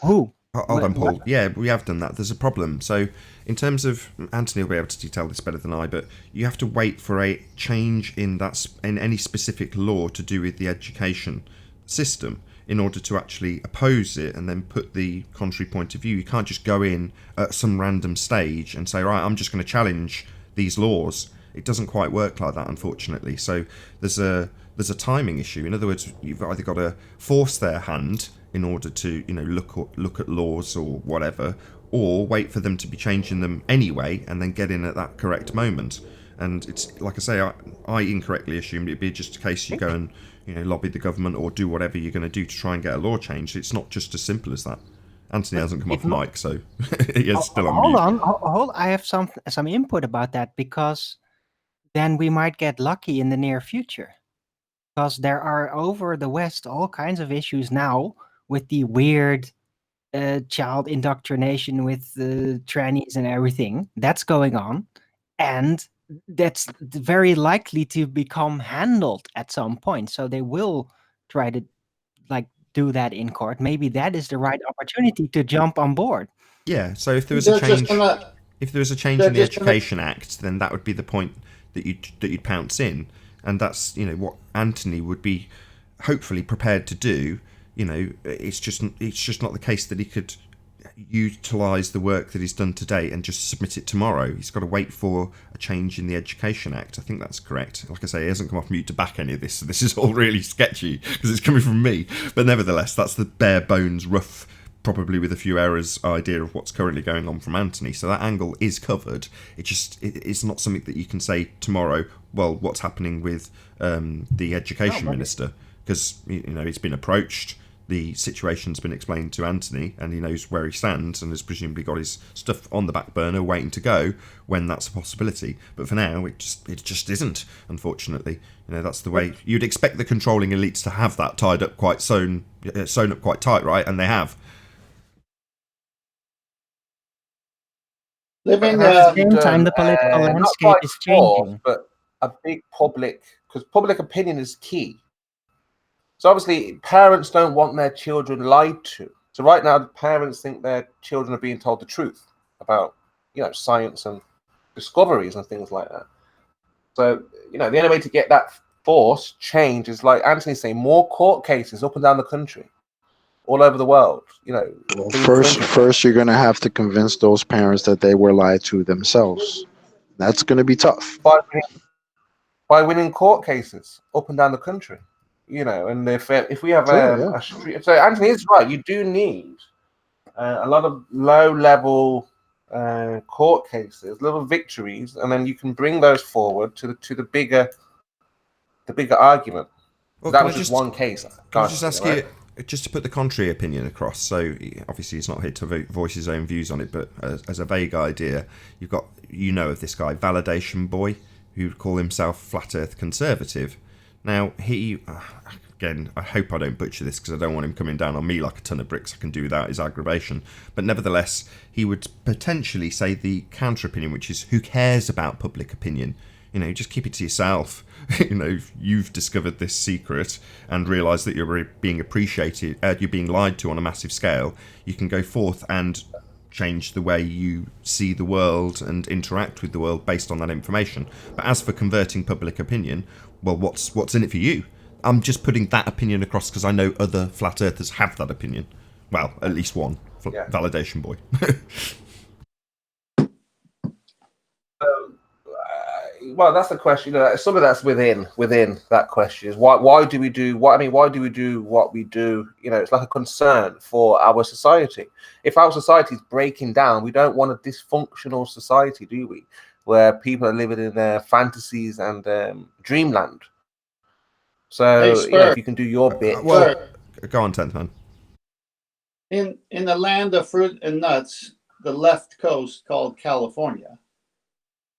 Who? Hold on, Paul. Yeah, we have done that. There's a problem. So, in terms of Anthony will be able to detail this better than I, but you have to wait for a change in any specific law to do with the education system in order to actually oppose it and then put the contrary point of view. You can't just go in at some random stage and say, right, I'm just going to challenge these laws. It doesn't quite work like that, unfortunately. So there's a timing issue. In other words, you've either got to force their hand in order to look at laws or whatever, or wait for them to be changing them anyway and then get in at that correct moment. And it's like I say, I incorrectly assumed it'd be just a case you go and lobby the government or do whatever you're going to do to try and get a law changed. It's not just as simple as that. Anthony hasn't come off mic, so he is still on mute. Hold on. I have some input about that, because then we might get lucky in the near future. Because there are over the West all kinds of issues now with the weird child indoctrination with trannies and everything that's going on. And that's very likely to become handled at some point. So they will try to do that in court. Maybe that is the right opportunity to jump on board. Yeah. So if there was a change, in the Education Act, then that would be the point that you'd pounce in, and that's what Anthony would be hopefully prepared to do. It's just not the case that he could utilise the work that he's done today and just submit it tomorrow. He's got to wait for a change in the Education Act. I think that's correct. Like I say, he hasn't come off mute to back any of this, so this is all really sketchy because it's coming from me. But nevertheless, that's the bare bones, rough, probably with a few errors, idea of what's currently going on from Anthony. So that angle is covered. It's not something that you can say tomorrow, well, what's happening with the Education Minister? Because, he's been approached, the situation's been explained to Anthony, and he knows where he stands and has presumably got his stuff on the back burner waiting to go when that's a possibility. But for now, it just isn't, unfortunately. That's the way you'd expect the controlling elites to have that tied up sewn up quite tight, right? And they have. At the same time, the political landscape is changing. But a big because public opinion is key. So obviously, parents don't want their children lied to. So right now, the parents think their children are being told the truth about, science and discoveries and things like that. So, the only way to get that force change is, like Anthony's saying, more court cases up and down the country, all over the world. First, you're going to have to convince those parents that they were lied to themselves. That's going to be tough. By winning court cases up and down the country. And if we have a street, so Anthony is right. You do need a lot of low-level court cases, little victories, and then you can bring those forward to the bigger argument. Well, that was just one case. Can I just ask you, just to put the contrary opinion across? So obviously he's not here to voice his own views on it, but as a vague idea, you've got of this guy, Validation Boy, who would call himself flat Earth conservative. Now, he, again, I hope I don't butcher this because I don't want him coming down on me like a ton of bricks. I can do without his aggravation. But nevertheless, he would potentially say the counter-opinion, which is, who cares about public opinion? Just keep it to yourself. You've discovered this secret and realised that you're being appreciated, you're being lied to on a massive scale. You can go forth and change the way you see the world and interact with the world based on that information. But as for converting public opinion, well, what's in it for you? I'm just putting that opinion across because I know other flat earthers have that opinion. Well, at least one. Validation Boy. well, that's the question. Some of that's within that question is why do we do what? I mean, why do we do what we do? It's like a concern for our society. If our society is breaking down, we don't want a dysfunctional society, do we? Where people are living in their fantasies and dreamland. So, Hey, if you can do your bit. Well, go on, 10th man. In the land of fruit and nuts, the left coast called California,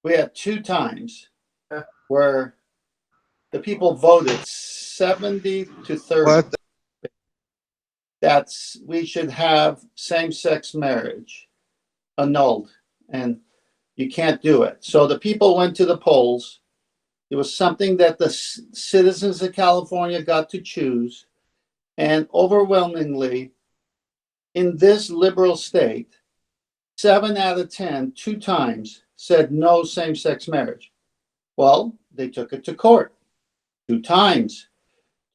we had 2 times where the people voted 70 to 30 that we should have same-sex marriage annulled, and you can't do it. So the people went to the polls. It was something that the citizens of California got to choose, and overwhelmingly, in this liberal state, 7 out of 10, 2 times, said no same-sex marriage. Well, they took it to court 2 times.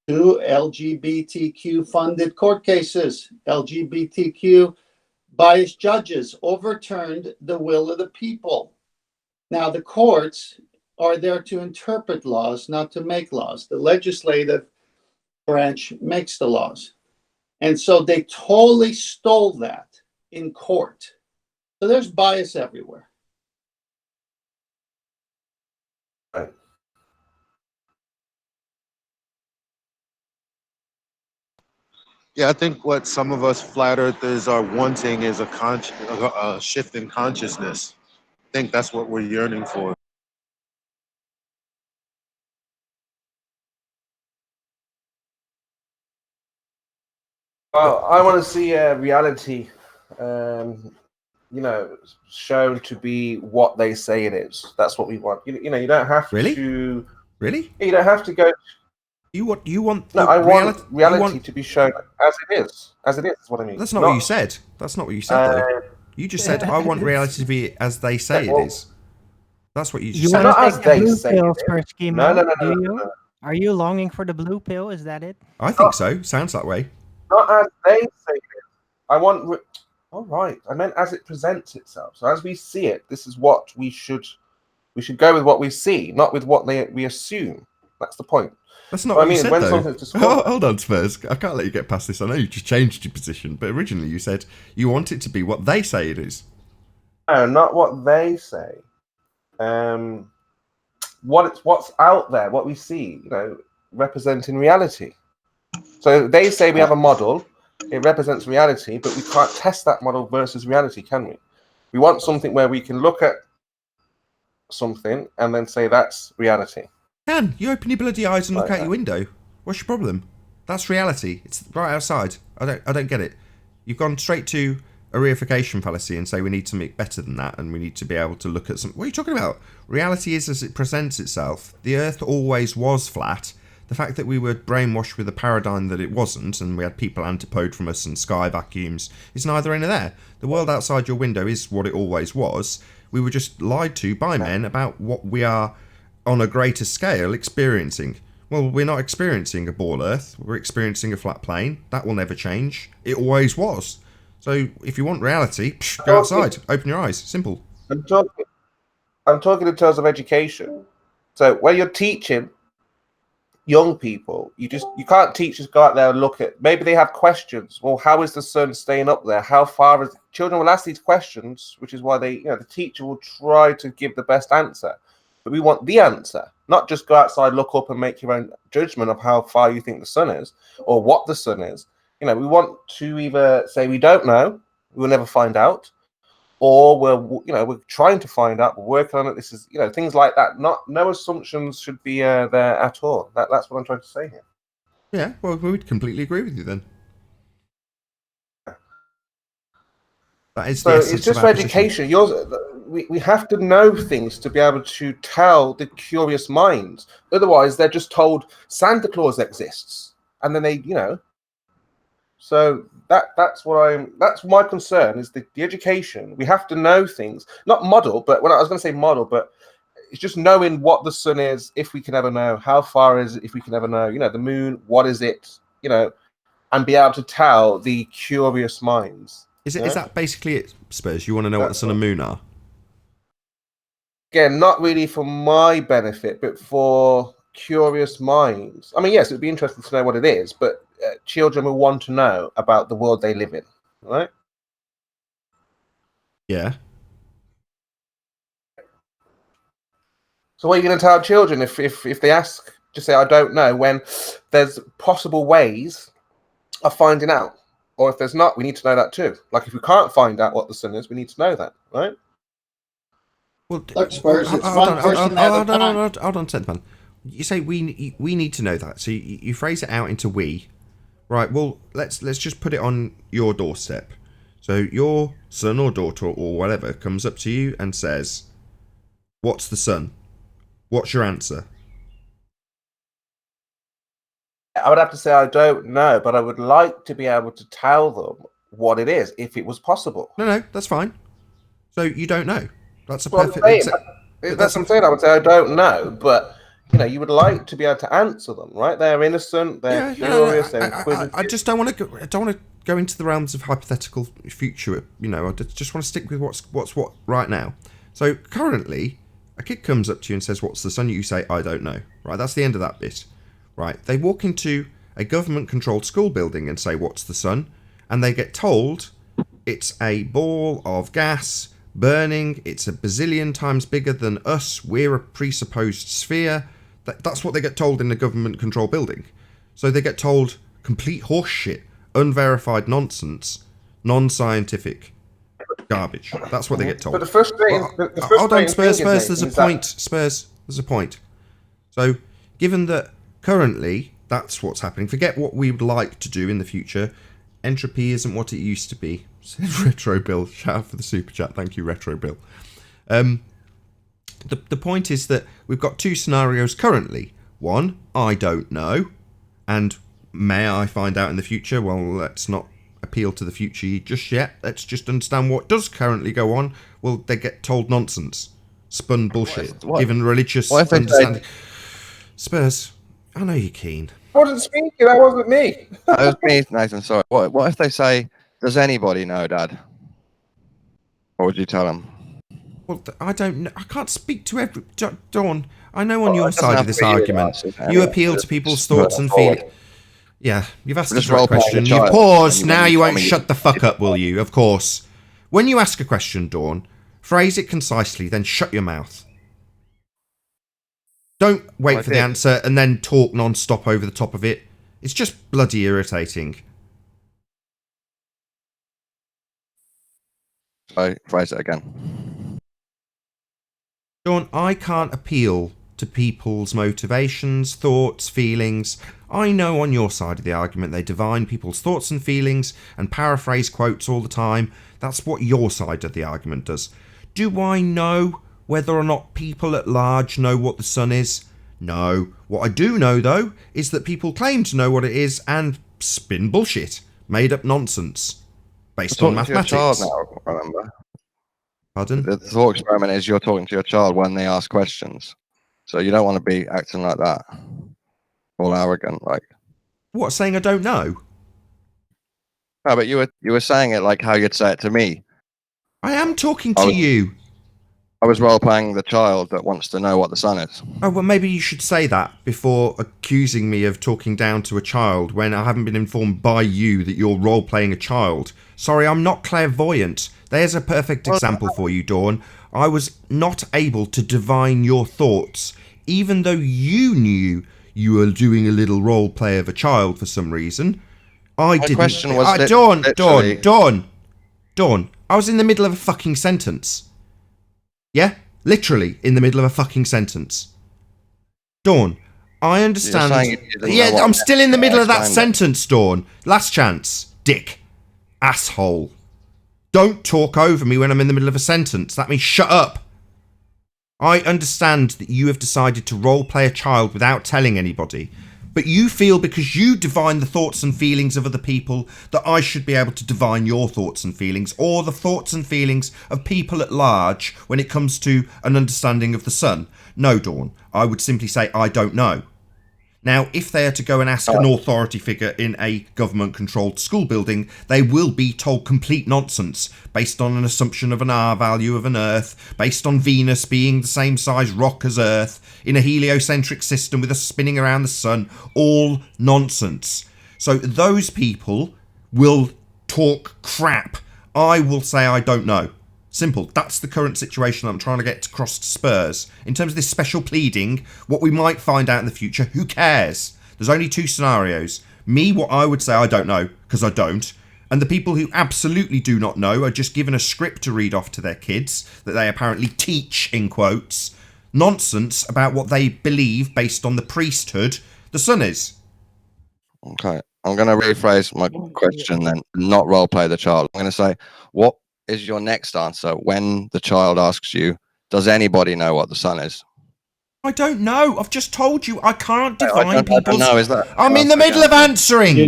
2 LGBTQ-funded court cases. LGBTQ biased judges overturned the will of the people. Now, the courts are there to interpret laws, not to make laws. The legislative branch makes the laws. And so they totally stole that in court. So there's bias everywhere. Right. Yeah, I think what some of us flat earthers are wanting is a shift in consciousness. I think that's what we're yearning for. Well, I want to see reality, shown to be what they say it is. That's what we want. You don't have to. Really? You don't have to go. You want? No, I want reality to be shown as it is. As it is what I mean. That's not what you said. That's not what you said, though. You just said, I want reality to be as they say it is. That's what you just said. Not as they say it is. No. Are you longing for the blue pill? Is that it? I think so. Sounds that way. Not as they say it is. I want... All right. I meant as it presents itself. So as we see it, this is what we should go with what we see, not with what we assume. That's the point. That's not what you said, though. Hold on, Spurs. I can't let you get past this. I know you just changed your position, but originally you said you want it to be what they say it is. No, not what they say. What's out there, what we see, representing reality. So they say we have a model, it represents reality, but we can't test that model versus reality, can we? We want something where we can look at something and then say that's reality. You open your bloody eyes and look out your window. What's your problem? That's reality. It's right outside. I don't get it. You've gone straight to a reification fallacy and say we need something better than that, and we need to be able to look at something. What are you talking about? Reality is as it presents itself. The Earth always was flat. The fact that we were brainwashed with a paradigm that it wasn't, and we had people antipode from us and sky vacuums, is neither in nor there. The world outside your window is what it always was. We were just lied to by men about what we are, on a greater scale, experiencing. Well, we're not experiencing a ball Earth. We're experiencing a flat plane. That will never change. It always was. So if you want reality, go outside. Open your eyes. Simple. I'm talking in terms of education. So when you're teaching young people, you can't teach just go out there and look at. Maybe they have questions. Well, how is the sun staying up there? How far is children will ask these questions, which is why the teacher will try to give the best answer. But we want the answer, not just go outside, look up, and make your own judgment of how far you think the sun is or what the sun is. We want to either say we don't know, we'll never find out, or we're trying to find out, we're working on it. This is things like that. No assumptions should be there at all. That's what I'm trying to say here. Yeah, well, we would completely agree with you then. That is so it's just for education. We have to know things to be able to tell the curious minds. Otherwise, they're just told Santa Claus exists, and then they, So that's my concern is the education. We have to know things, not model, but when I was going to say model, but it's just knowing what the sun is, if we can ever know, how far is it, if we can ever know, the moon, what is it, and be able to tell the curious minds. Is that basically it, Spurs? You want to know what the sun and moon are? again, not really for my benefit, but for curious minds. I mean, yes, it would be interesting to know what it is, but children will want to know about the world they live in, right? Yeah. So what are you going to tell children if they ask, just say, I don't know, when there's possible ways of finding out? Or if there's not, we need to know that too. Like if we can't find out what the sun is, we need to know that, right? Well, look, Spurs, it's one person at a time. Hold on, Tedman. You say we need to know that. So you phrase it out into we. Right, well, let's just put it on your doorstep. So your son or daughter or whatever comes up to you and says, what's the sun? What's your answer? I would have to say I don't know, but I would like to be able to tell them what it is, if it was possible. No, that's fine. So you don't know. That's a perfect... That's what I'm saying. I would say I don't know, but... you would like to be able to answer them, right? They're innocent, they're curious, they're inquisitive. I just don't want to go into the realms of hypothetical future. I just want to stick with what's what right now. So currently, a kid comes up to you and says, "What's the sun?" You say, "I don't know." Right? That's the end of that bit. Right? They walk into a government-controlled school building and say, "What's the sun?" And they get told it's a ball of gas burning. It's a bazillion times bigger than us. We're a presupposed sphere. That's what they get told in the government-controlled building. So they get told complete horseshit, unverified nonsense, non-scientific garbage. That's what they get told. But the frustrating hold on, Spurs. There's a point. Spurs. There's a point. So, given that currently that's what's happening, forget what we would like to do in the future. Entropy isn't what it used to be. Retro Bill. Shout out for the super chat. Thank you, Retro Bill. The point is that we've got two scenarios currently. One, I don't know, and may I find out in the future? Well, let's not appeal to the future just yet. Let's just understand what does currently go on. Well, they get told nonsense, spun bullshit, given religious understanding. Spurs, I know you're keen. I wasn't speaking, that wasn't me. That was me, Nathan, sorry. What if they say, does anybody know, Dad? What would you tell them? Well, I don't know. I can't speak to every... Dawn, I know on your side of this argument, you appeal to people's thoughts and feelings. Yeah, you've asked the right question. You paused, now you won't shut the fuck up, will you? Of course. When you ask a question, Dawn, phrase it concisely, then shut your mouth. Don't wait for the answer and then talk non-stop over the top of it. It's just bloody irritating. So, phrase it again. Dawn, I can't appeal to people's motivations, thoughts, feelings. I know on your side of the argument they divine people's thoughts and feelings and paraphrase quotes all the time. That's what your side of the argument does. Do I know whether or not people at large know what the sun is? No. What I do know, though, is that people claim to know what it is and spin bullshit. Made up nonsense. Based on mathematics. You're talking to your child now, remember? Pardon? The thought experiment is you're talking to your child when they ask questions. So you don't want to be acting like that. All arrogant, like. What, saying I don't know? No, but you were saying it like how you'd say it to me. I am talking to you. I was role-playing the child that wants to know what the sun is. Oh, well, maybe you should say that before accusing me of talking down to a child when I haven't been informed by you that you're role-playing a child. Sorry, I'm not clairvoyant. There's a perfect example for you, Dawn. I was not able to divine your thoughts, even though you knew you were doing a little role-play of a child for some reason. I didn't. Question was Dawn. I was in the middle of a fucking sentence. Yeah? Literally in the middle of a fucking sentence. Dawn, I understand. Yeah, I'm still in the middle of that sentence, Dawn. Last chance. Dick. Asshole. Don't talk over me when I'm in the middle of a sentence. That means shut up. I understand that you have decided to role-play a child without telling anybody. But you feel because you divine the thoughts and feelings of other people that I should be able to divine your thoughts and feelings or the thoughts and feelings of people at large when it comes to an understanding of the sun. No, Dawn, I would simply say I don't know. Now, if they are to go and ask an authority figure in a government-controlled school building, they will be told complete nonsense based on an assumption of an R value of an Earth, based on Venus being the same size rock as Earth, in a heliocentric system with us spinning around the sun. All nonsense. So those people will talk crap. I will say I don't know. Simple. That's the current situation I'm trying to get across to Spurs. In terms of this special pleading, what we might find out in the future, who cares? There's only two scenarios. Me, what I would say I don't know, because I don't. And the people who absolutely do not know are just given a script to read off to their kids that they apparently teach, in quotes, nonsense about what they believe based on the priesthood the sun is. Okay. I'm going to rephrase my question then, not role play the child. I'm going to say, what is your next answer when the child asks you, does anybody know what the sun is? I don't know. I've just told you I can't divine people's... No, is that... I'm in the middle of answering.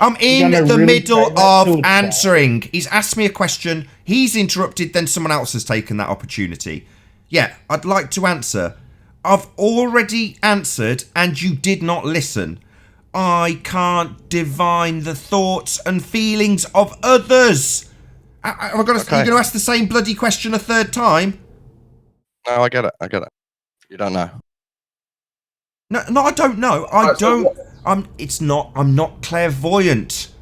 I'm in the middle of answering. He's asked me a question. He's interrupted. Then someone else has taken that opportunity. Yeah, I'd like to answer. I've already answered and you did not listen. I can't divine the thoughts and feelings of others. Have I got to, You're going to ask the same bloody question a third time? No, I get it. You don't know. No, I don't know. I'm not clairvoyant.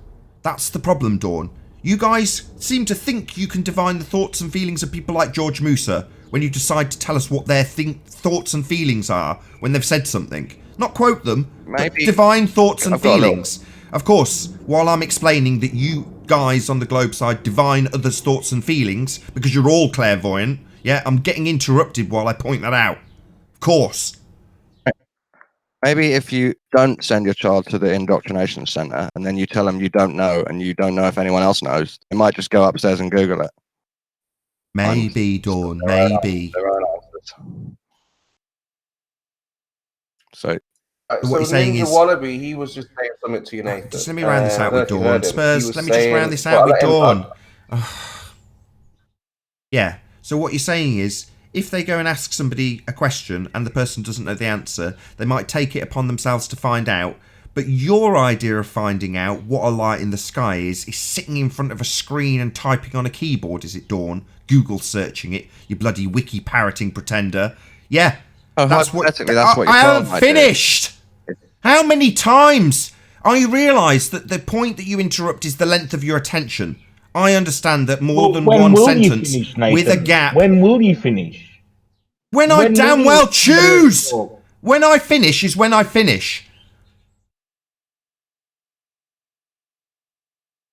That's the problem, Dawn. You guys seem to think you can divine the thoughts and feelings of people like George Musa when you decide to tell us what their thoughts and feelings are when they've said something. Not quote them, but divine thoughts and feelings. Of course, while I'm explaining that you guys on the globe side divine others' thoughts and feelings because you're all clairvoyant, yeah, I'm getting interrupted while I point that out. Of course. Maybe if you don't send your child to the indoctrination center and then you tell them you don't know and you don't know if anyone else knows, they might just go upstairs and Google it. Maybe, Dawn, maybe. Their own answers. So what you're saying Ninja is... Wallaby, he was just saying something to you, Nathan. Just let me round this out with Dawn. Spurs, let me just round this out with Dawn. Yeah, so what you're saying is, if they go and ask somebody a question and the person doesn't know the answer, they might take it upon themselves to find out. But your idea of finding out what a light in the sky is sitting in front of a screen and typing on a keyboard, is it, Dawn? Google searching it, you bloody wiki parroting pretender. Yeah, that's what I haven't finished. How many times? I realise that the point that you interrupt is the length of your attention. I understand that more than one sentence with a gap. When will you finish? When I damn well choose. When I finish is when I finish.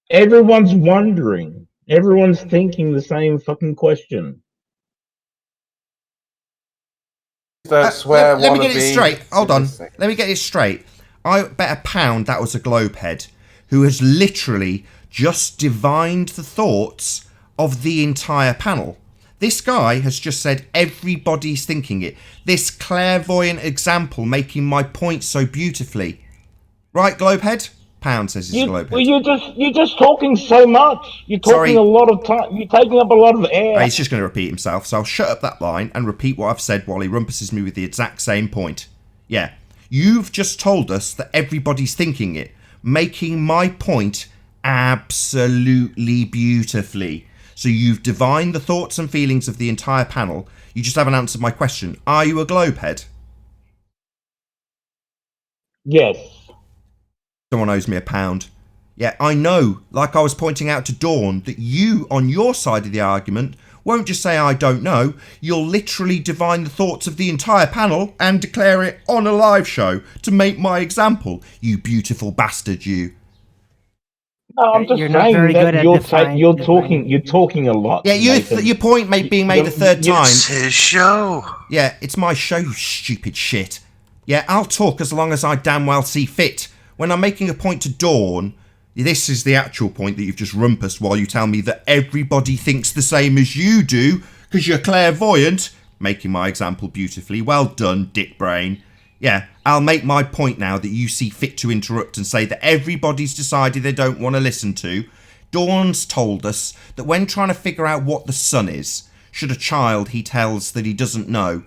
Everyone's wondering. Everyone's thinking the same fucking question. Let me get it straight. Hold on. Let me get it straight. I bet £1 that was a globehead who has literally just divined the thoughts of the entire panel. This guy has just said everybody's thinking it. This clairvoyant example making my point so beautifully. Right, globehead? Pound says he's a globehead. Well, you're just talking so much. You're talking a lot of time. You're taking up a lot of air. He's just going to repeat himself, so I'll shut up that line and repeat what I've said while he rumpuses me with the exact same point. Yeah, you've just told us that everybody's thinking it, making my point absolutely beautifully. So you've divined the thoughts and feelings of the entire panel. You just haven't answered my question. Are you a globehead? Yes. Someone owes me £1. Yeah, I know, like I was pointing out to Dawn, that you, on your side of the argument, won't just say I don't know. You'll literally divine the thoughts of the entire panel and declare it on a live show to make my example. You beautiful bastard, you. No, I'm just saying that you're talking a lot. Yeah, your point being made a third time. It's his show. Yeah, it's my show, you stupid shit. Yeah, I'll talk as long as I damn well see fit. When I'm making a point to Dawn, this is the actual point that you've just rumpused while you tell me that everybody thinks the same as you do because you're clairvoyant. Making my example beautifully. Well done, dick brain. Yeah, I'll make my point now that you see fit to interrupt and say that everybody's decided they don't want to listen to. Dawn's told us that when trying to figure out what the sun is, should a child he tells that he doesn't know,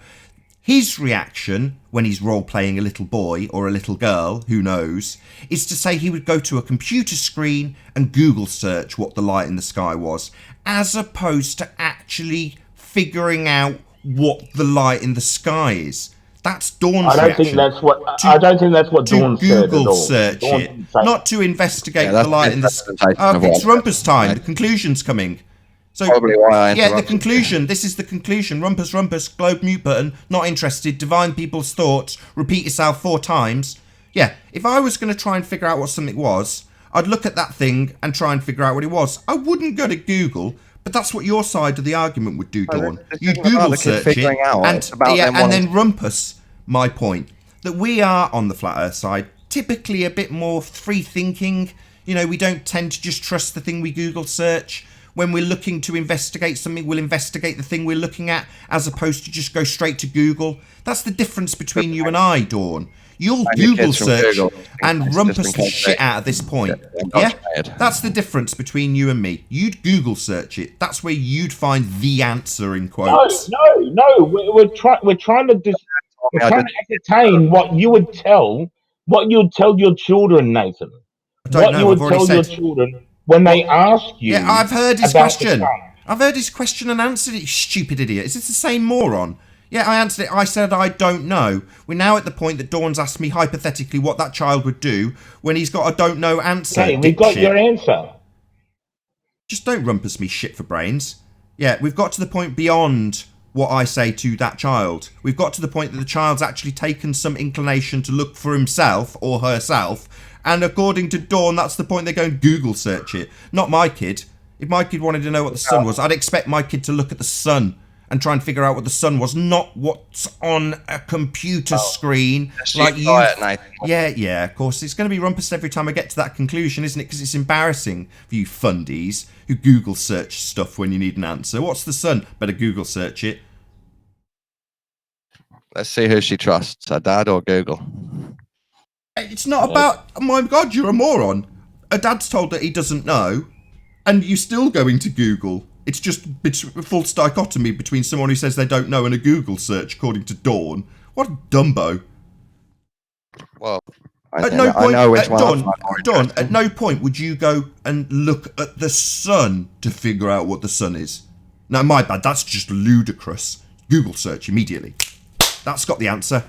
His reaction, when he's role-playing a little boy or a little girl, who knows, is to say he would go to a computer screen and Google search what the light in the sky was, as opposed to actually figuring out what the light in the sky is. That's Dawn's reaction. I don't think that's what Dawn said at all. Google search it, not to investigate the light in the sky. It's Rumpus time. The conclusion's coming. So, probably why I the conclusion. This is the conclusion. Rumpus, rumpus, globe mute button, not interested, divine people's thoughts, repeat yourself 4 times. Yeah, if I was going to try and figure out what something was, I'd look at that thing and try and figure out what it was. I wouldn't go to Google, but that's what your side of the argument would do, Dawn. You'd Google search it, and then Rumpus, my point, that we are on the flat earth side, typically a bit more free thinking. You know, we don't tend to just trust the thing we Google search. When we're looking to investigate something, we'll investigate the thing we're looking at, as opposed to just go straight to Google. That's the difference between you and I, Dawn. You'll Google search and rumpus the shit out at this point. Yeah? That's the difference between you and me. You'd Google search it. That's where you'd find the answer, in quotes. No. We're trying to ascertain what you'd tell your children, Nathan. What you would tell your children when they ask you. Yeah, I've heard his question. I've heard his question and answered it, you stupid idiot. Is this the same moron? Yeah, I answered it. I said I don't know. We're now at the point that Dawn's asked me hypothetically what that child would do when he's got a don't know answer. Okay, we got your answer. Just don't rumpus me shit for brains. Yeah, we've got to the point beyond what I say to that child. We've got to the point that the child's actually taken some inclination to look for himself or herself, and according to Dawn, that's the point they're going to Google search it. Not my kid. If my kid wanted to know what the sun was, I'd expect my kid to look at the sun and try and figure out what the sun was, not what's on a computer screen. Like you. Yeah, of course. It's going to be rumpus every time I get to that conclusion, isn't it? Because it's embarrassing for you fundies who Google search stuff when you need an answer. What's the sun? Better Google search it. Let's see who she trusts, her dad or Google. It's not about, oh my God, you're a moron. A dad's told that he doesn't know, and you're still going to Google. It's just a false dichotomy between someone who says they don't know and a Google search, according to Dawn. What a dumbo. Well, at no point, Dawn, at no point would you go and look at the sun to figure out what the sun is. No, my bad, that's just ludicrous. Google search immediately. That's got the answer.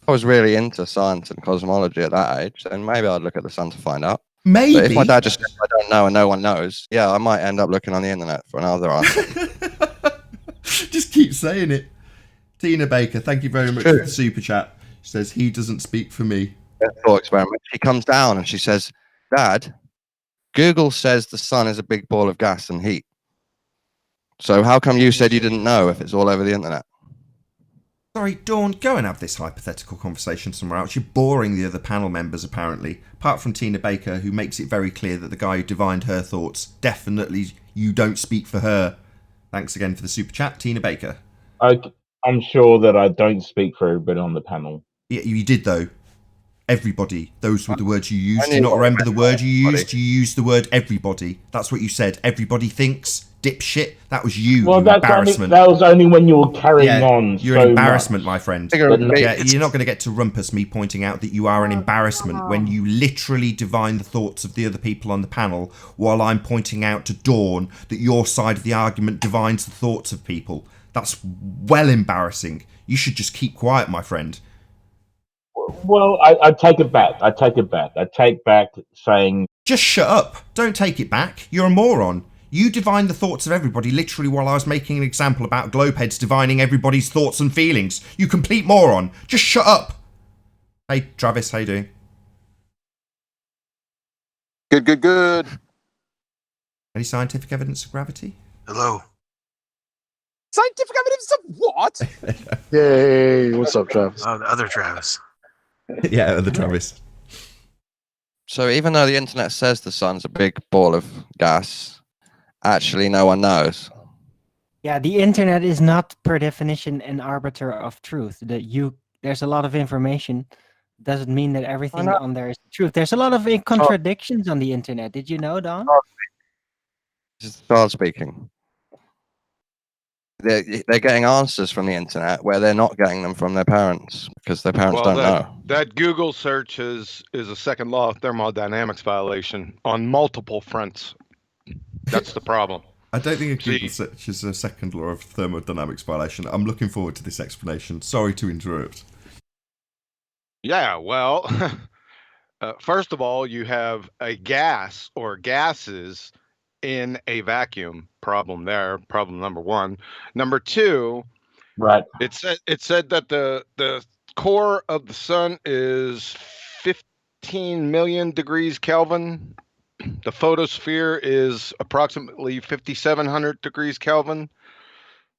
I was really into science and cosmology at that age, then maybe I'd look at the sun to find out. Maybe. But if my dad just says I don't know and no one knows, yeah, I might end up looking on the internet for another answer. Just keep saying it. Tina Baker, thank you very much for the super chat. She says, he doesn't speak for me. Thought experiment. She comes down and she says, Dad, Google says the sun is a big ball of gas and heat. So how come you said you didn't know if it's all over the internet? Sorry, Dawn, go and have this hypothetical conversation somewhere else. You're boring the other panel members, apparently. Apart from Tina Baker, who makes it very clear that the guy who divined her thoughts, definitely you don't speak for her. Thanks again for the super chat, Tina Baker. I'm sure that I don't speak for everybody on the panel. Yeah, you did, though. Everybody. Those were the words you used. Do you not remember the word you used? You used the word everybody. That's what you said. Everybody thinks. Dipshit. That was you. Well, Embarrassment. That was only when you were carrying on. You're an embarrassment, my friend. Yeah, you're not going to get to rumpus me pointing out that you are an embarrassment when you literally divine the thoughts of the other people on the panel while I'm pointing out to Dawn that your side of the argument divines the thoughts of people. That's well embarrassing. You should just keep quiet, my friend. Well, I take it back. I take back saying... Just shut up. Don't take it back. You're a moron. You divined the thoughts of everybody literally while I was making an example about globeheads divining everybody's thoughts and feelings. You complete moron. Just shut up. Hey, Travis, how you doing? Good. Any scientific evidence of gravity? Hello. Scientific evidence of what? Yay, what's up, Travis? Oh, the other Travis. Yeah, other Travis. So even though the internet says the sun's a big ball of gas, actually no one knows. Yeah, the internet is not per definition an arbiter of truth. There's a lot of information. Doesn't mean that everything on there is truth. There's a lot of contradictions on the internet. Did you know, Don? This is Charles speaking. they're getting answers from the internet where they're not getting them from their parents because their parents don't know. That Google search is a second law of thermodynamics violation on multiple fronts. That's the problem. I don't think a Google search is a second law of thermodynamics violation. I'm looking forward to this explanation. Sorry to interrupt. Yeah, well, first of all, you have a gas or gases in a vacuum. Problem there. Problem number one. Number two, right? It said that the core of the sun is 15 million degrees Kelvin. The photosphere is approximately 5,700 degrees Kelvin.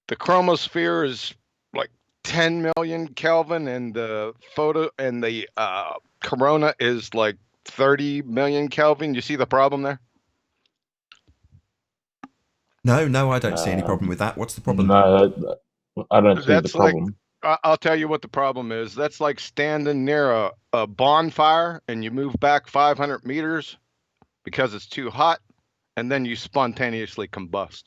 The chromosphere is like 10 million Kelvin, and the corona is like 30 million Kelvin. You see the problem there? No, I don't see any problem with that. What's the problem? No, I don't see the problem. I'll tell you what the problem is. That's like standing near a bonfire and you move back 500 meters because it's too hot, and then you spontaneously combust.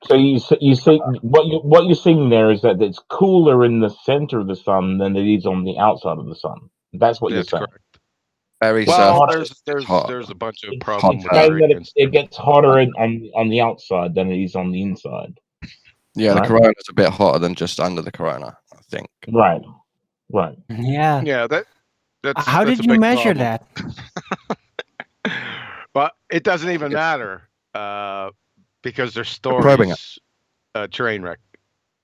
So you see what you're seeing there is that it's cooler in the center of the sun than it is on the outside of the sun. That's what you're saying. Correct. Very well, there's a bunch of problems with that. It gets hotter on the outside than it is on the inside. Yeah, right? The corona is a bit hotter than just under the corona, I think. Right. Yeah. Yeah, that's. How that's did a you big measure problem. that? But it doesn't even matter because their probing story's a train wreck.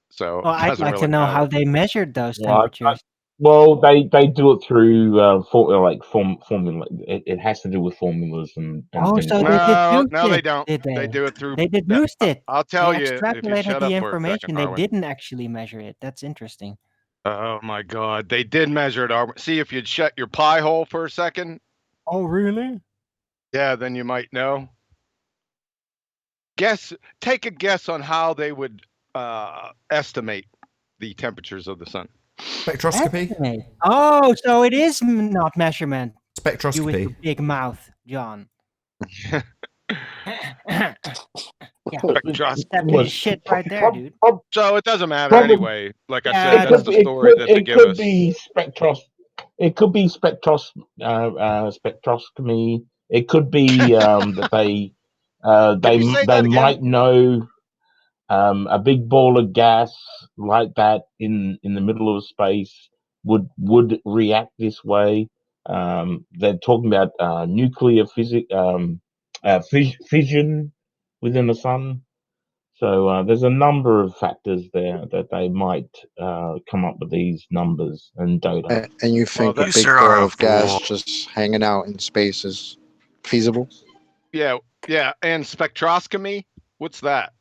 So Well, I'd like to know how they measured those temperatures. Well, they do it through formula. It has to do with formulas and Oh, things. so like they that. deduced No, they it, don't. did they? They do it through. They deduced it. I'll tell They you if you extrapolated shut the up for a information. second, They Arwen. didn't actually measure it. That's interesting. Oh my God, they did measure it. Arwen. See, if you'd shut your pie hole for a second. Oh, really? Yeah, then you might know. Take a guess on how they would estimate the temperatures of the sun. Spectroscopy. Estimate. Oh, so it is not measurement. Spectroscopy. You with your big mouth, John. Yeah, that shit right there, dude. So it doesn't matter anyway. Like I said, It that's the story that they give could us. be It could be spectroscopy. It could be that they might know a big ball of gas like that in the middle of space would react this way. They're talking about nuclear fission within the sun. So there's a number of factors there that they might come up with these numbers and data. And you think a big ball of gas just hanging out in space is feasible? Yeah. And spectroscopy? What's that?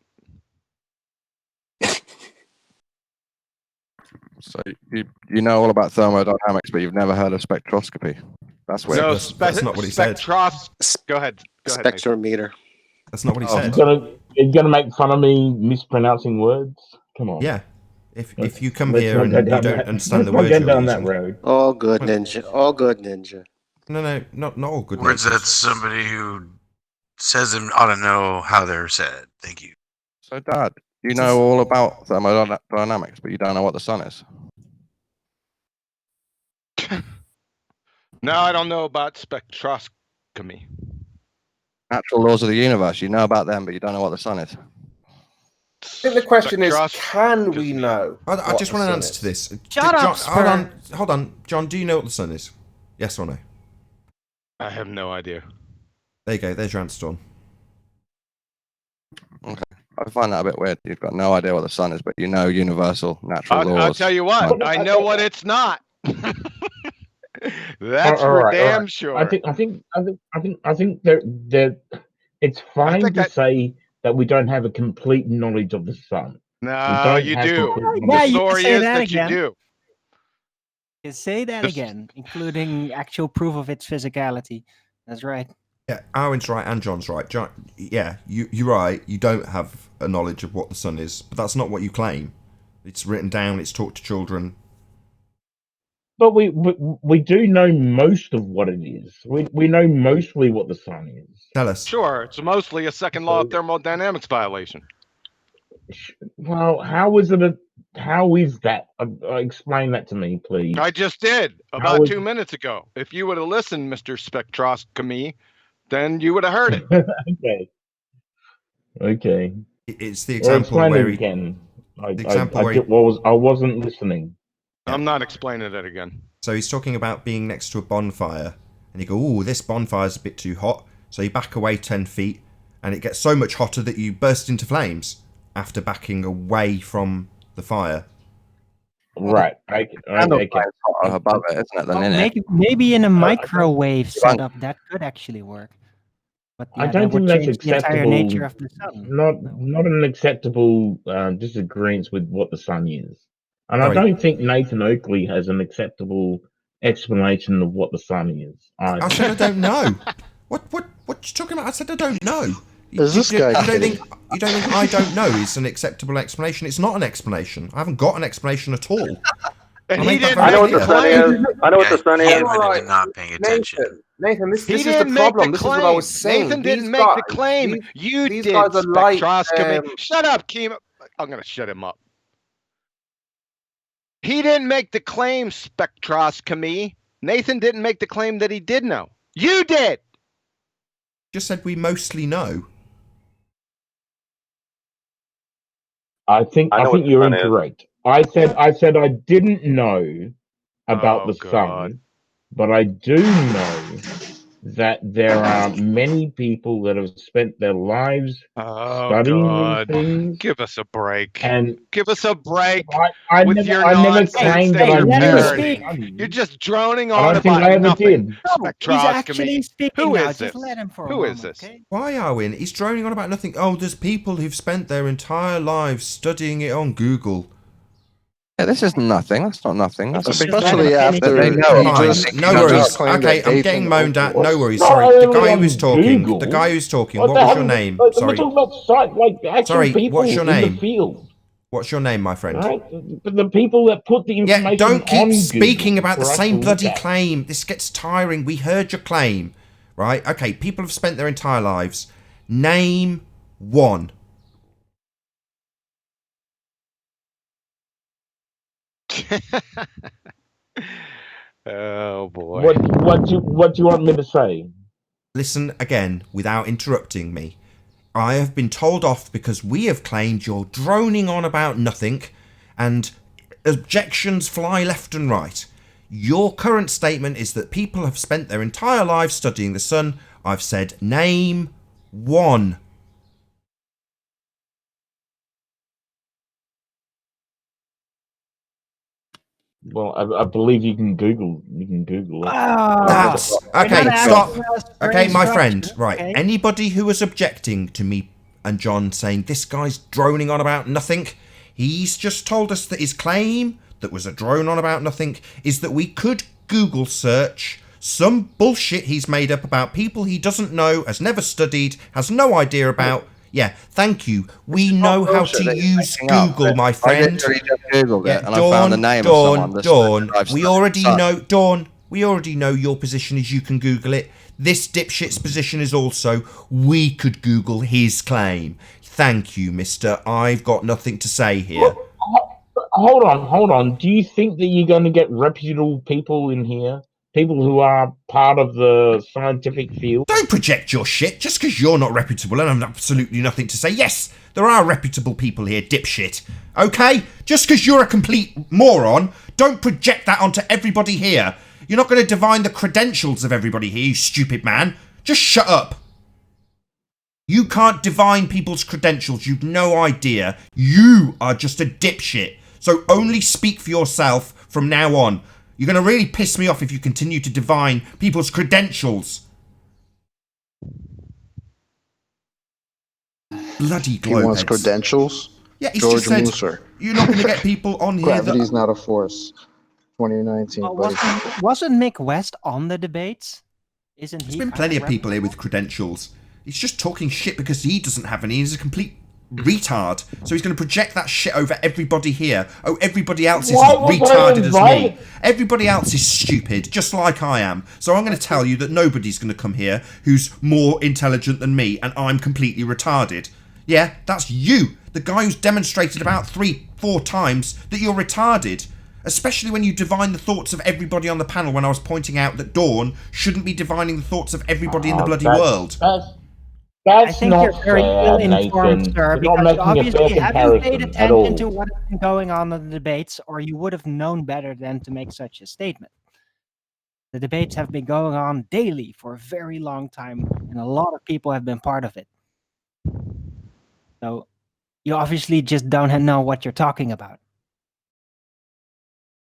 So you know all about thermodynamics, but you've never heard of spectroscopy. That's weird. No, that's not what he said. Go ahead. Spectrometer. That's not what he said. You're gonna make fun of me mispronouncing words? Come on. Yeah. If you come here and you don't understand the words you're you're down using, that road. All good, ninja. All good, ninja. No, not all good. Words ninjas. that somebody who says them ought to know how they're said. Thank you. So, Dad, you know all about thermodynamics, but you don't know what the sun is. No, I don't know about spectroscopy. Natural laws of the universe. You know about them, but you don't know what the sun is. I think the question is, can we know? I just want an answer to this. Shut up, John, hold on. John, do you know what the sun is? Yes or no? I have no idea. There you go. There's your answer, John. Okay. I find that a bit weird. You've got no idea what the sun is, but you know universal natural laws. I'll tell you what. I know what it's not. That's for damn sure. I think they're it's fine to say that we don't have a complete knowledge of the sun. No, you do. Yeah, The you story say is that that again. you do. You say that again, including actual proof of its physicality. That's right. Yeah, Arwen's right and John's right. John, yeah, you're right. You don't have a knowledge of what the sun is, but that's not what you claim. It's written down. It's taught to children. But we do know most of what it is. We know mostly what the sun is. Tell us. Sure, it's mostly a second law of thermodynamics violation. Well, how is it? How is that? Explain that to me, please. I just did about 2 minutes ago. If you would have listened, Mr. Spectroscopy, then you would have heard it. Okay. Okay. It's the example where again. I wasn't listening. I'm not explaining it again. So he's talking about being next to a bonfire, and you go, "Oh, this bonfire's a bit too hot." So you back away 10 feet, and it gets so much hotter that you burst into flames after backing away from the fire. Right. Above it, isn't it? Than in it. Maybe in a microwave setup that could actually work. But yeah, I don't think that's acceptable. The entire nature of the sun. Not an acceptable disagreement with what the sun is, and I don't think Nathan Oakley has an acceptable explanation of what the sun is. I said I don't know. What you talking about? I said I don't know. Is this guy? You don't think I don't know is an acceptable explanation? It's not an explanation. I haven't got an explanation at all. I know what the sun is. I know what the sun is. Right. Not paying attention. Nathan, this is the problem. This is what I was saying. Nathan didn't make the claim. You did, Spectroscopy. Shut up, Keem. I'm going to shut him up. He didn't make the claim, Spectroscopy. Nathan didn't make the claim that he did know. You did. Just said we mostly know. I think you're incorrect. I said I didn't know about the sun, but I do know that there are many people that have spent their lives studying these things. Give us a break. And give us a break. I never claimed that I knew. You're just droning on about nothing. He's actually speaking. Who now. is Just this? let him for a Who moment, is this? okay? Why, Arwin? He's droning on about nothing. Oh, there's people who've spent their entire lives studying it on Google. Yeah, this is nothing. That's not nothing. That's Especially after no worries. Okay, I'm getting moaned at. No worries. Sorry, the guy who's talking. The guy who's talking. What was your name? Sorry. Sorry. What's your name? What's your name, my friend? Right? But the people that put the information. Yeah, don't keep speaking Google about the same bloody claim. This gets tiring. We heard your claim, right? Okay, people have spent their entire lives. Name one. Oh boy. What do you want me to say? Listen again without interrupting me. I have been told off because we have claimed you're droning on about nothing and objections fly left and right. Your current statement is that people have spent their entire lives studying the sun. I've said name one. Well, I believe you can Google it. That's okay. Stop. Okay, my friend. Right. Okay. Anybody who was objecting to me and John saying this guy's droning on about nothing, he's just told us that his claim that was a drone on about nothing is that we could Google search some bullshit he's made up about people he doesn't know, has never studied, has no idea about. Yeah, thank you. We know how to use Google, my friend. I literally just Googled it and I found the name of someone. Dawn, we already know. Dawn, we already know your position is you can Google it. This dipshit's position is also we could Google his claim. Thank you, mister. I've got nothing to say here. Hold on. Do you think that you're going to get reputable people in here? People who are part of the scientific field? Don't project your shit just because you're not reputable and I've absolutely nothing to say. Yes, there are reputable people here, dipshit. Okay? Just because you're a complete moron, don't project that onto everybody here. You're not going to divine the credentials of everybody here, you stupid man. Just shut up. You can't divine people's credentials. You've no idea. You are just a dipshit. So only speak for yourself from now on. You're going to really piss me off if you continue to divine people's credentials. Bloody globeheads. He wants credentials? Yeah, he's just said Musser. You're not going to get people on here. Gravity's not a force. 2019. Wasn't Mick West on the debates? Isn't he? There's been plenty of people here with credentials. He's just talking shit because he doesn't have any. He's a complete retard. So he's going to project that shit over everybody here. Oh, everybody else is as retarded as me. Everybody else is stupid, just like I am. So I'm going to tell you that nobody's going to come here who's more intelligent than me, and I'm completely retarded. Yeah, that's you, the guy who's demonstrated about 3-4 times that you're retarded. Especially when you divine the thoughts of everybody on the panel when I was pointing out that Dawn shouldn't be divining the thoughts of everybody in the bloody world. I think you're very ill-informed, Nathan. sir, You're not because you making a fair obviously haven't paid comparison at attention to all. what has been going on in the debates, or you would have known better than to make such a statement. The debates have been going on daily for a very long time, and a lot of people have been part of it. So you obviously just don't know what you're talking about.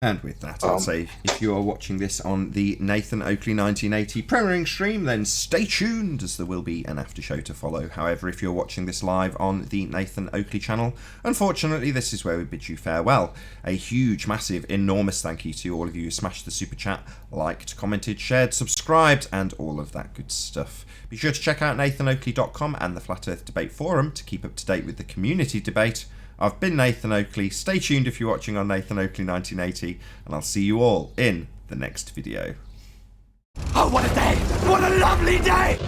And with that, I'll say, if you are watching this on the Nathan Oakley 1980 premiering stream, then stay tuned, as there will be an after show to follow. However, if you're watching this live on the Nathan Oakley channel, unfortunately, this is where we bid you farewell. A huge, massive, enormous thank you to all of you who smashed the super chat, liked, commented, shared, subscribed, and all of that good stuff. Be sure to check out nathanoakley.com and the Flat Earth Debate Forum to keep up to date with the community debate. I've been Nathan Oakley. Stay tuned if you're watching on Nathan Oakley 1980, and I'll see you all in the next video. Oh, what a day! What a lovely day!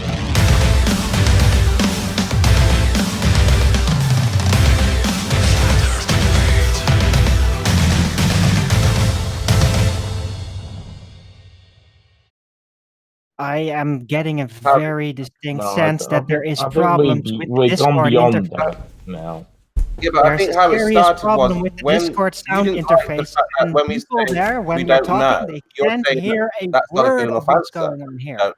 I am getting a very distinct sense that there is I think problems with the we've gone Discord beyond interface. that now. Yeah, but I There's think a how it serious started problem was with the when Discord you sound didn't like the interface, fact that and when we people say there, we when we're don't talking, know, they you're can't saying hear a that's not a word good of enough what's answer. going on here. Don't know.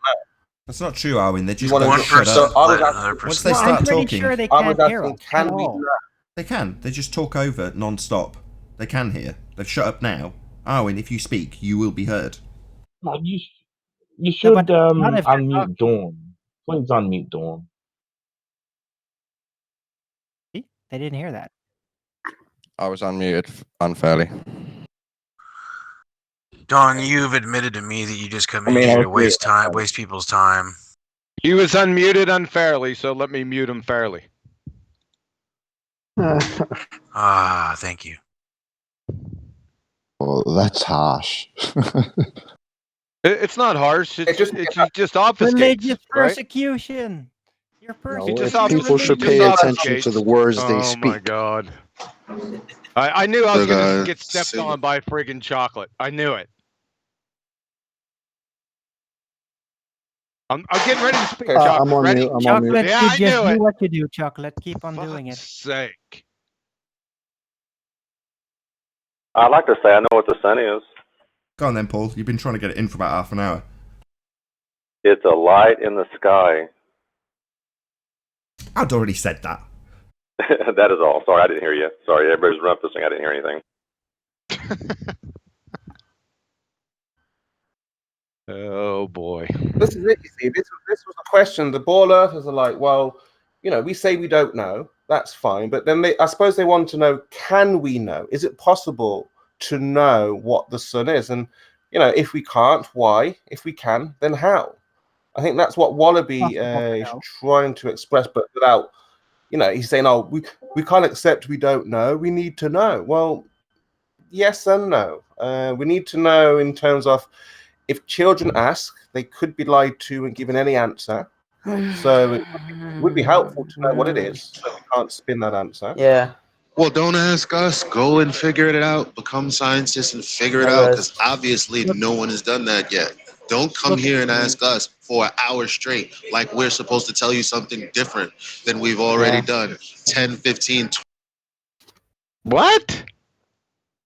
That's not true, Arwin. They just You don't want shut to, so up. I was let another asking, Once person they No, start I'm pretty talking, sure they I was can't hear asking, us can at we all. know? they can. They just talk over non-stop. They can hear. They've shut up now. Arwin, if you speak, you will be heard. No, you No, should but not if they're unmute Dawn. Please unmute Dawn. talking. They didn't hear that. I was unmuted unfairly. Don, you've admitted to me that you just come I in mean, here I to was waste time, waste people's time. He was unmuted unfairly, so let me mute him fairly. Ah, thank you. Well, that's harsh. It's not harsh. It's just obfuscates, Religious right? persecution. You're No, persecuting the people should religious pay people. attention to the words they Oh my speak. god! I knew I was But, gonna get stepped on by friggin' chocolate. I knew it. I'm getting ready to speak. Chocolate, I'm on ready? mute. I'm on mute. Chocolate, Yeah, you I just knew do it. what you do, Chocolate. Keep on doing it. Sake. I'd like to say I know what the sun is. Go on then, Paul. You've been trying to get it in for about half an hour. It's a light in the sky. I'd already said that. That is all. Sorry, I didn't hear you. Sorry, everybody's rumpusing. I didn't hear anything. Oh boy. This is it, you see. This was a question. The ball earthers are like, well, you know, we say we don't know. That's fine. But then I suppose they want to know, can we know? Is it possible to know what the sun is? And, you know, if we can't, why? If we can, then how? I think that's what Wallaby is trying to express, but without, you know, he's saying, oh, we can't accept we don't know. We need to know. Well, yes and no. We need to know in terms of, if children ask, they could be lied to and given any answer. So it would be helpful to know what it is, so we can't spin that answer. Yeah. Well, don't ask us. Go and figure it out. Become scientists and figure it out, because obviously no one has done that yet. Don't come here and ask us for an hour straight like we're supposed to tell you something different than we've already done 10, 15, 20. What?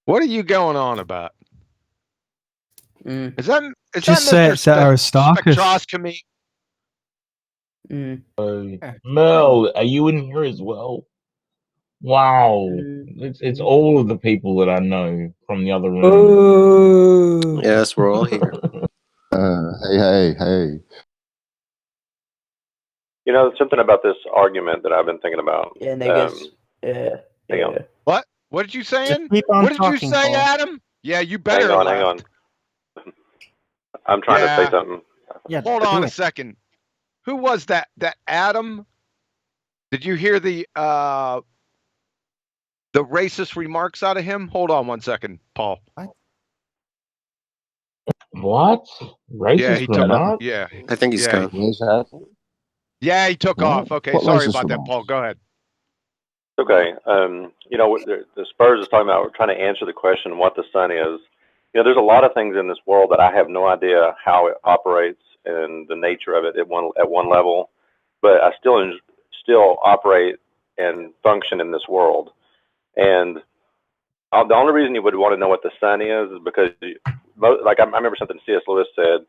What are you going on about? Is that Just say it's Aristarchus. spectroscopy? Mel, are you in here as well? Wow, it's all of the people that I know from the other room. Yes, we're all here. Hey. You know, something about this argument that I've been thinking about. Yeah, niggas. Hang on. What? What did you saying? Keep on What did you talking, say, Paul. Adam? Yeah, you better. Hang on. I'm trying to say something. Yeah, hold do on a it. second. Who was that? That Adam? Did you hear the racist remarks out of him? Hold on one second, Paul. What? Racist Yeah, he took. remark? Yeah, I think he's gone. Yeah, he took off. Okay, What sorry racist about that, remarks? Paul. Go ahead. Okay. The Spurs is talking about trying to answer the question what the sun is. There's a lot of things in this world that I have no idea how it operates and the nature of it at one level, but I still operate and function in this world. And the only reason you would want to know what the sun is because, like I remember something C.S. Lewis said.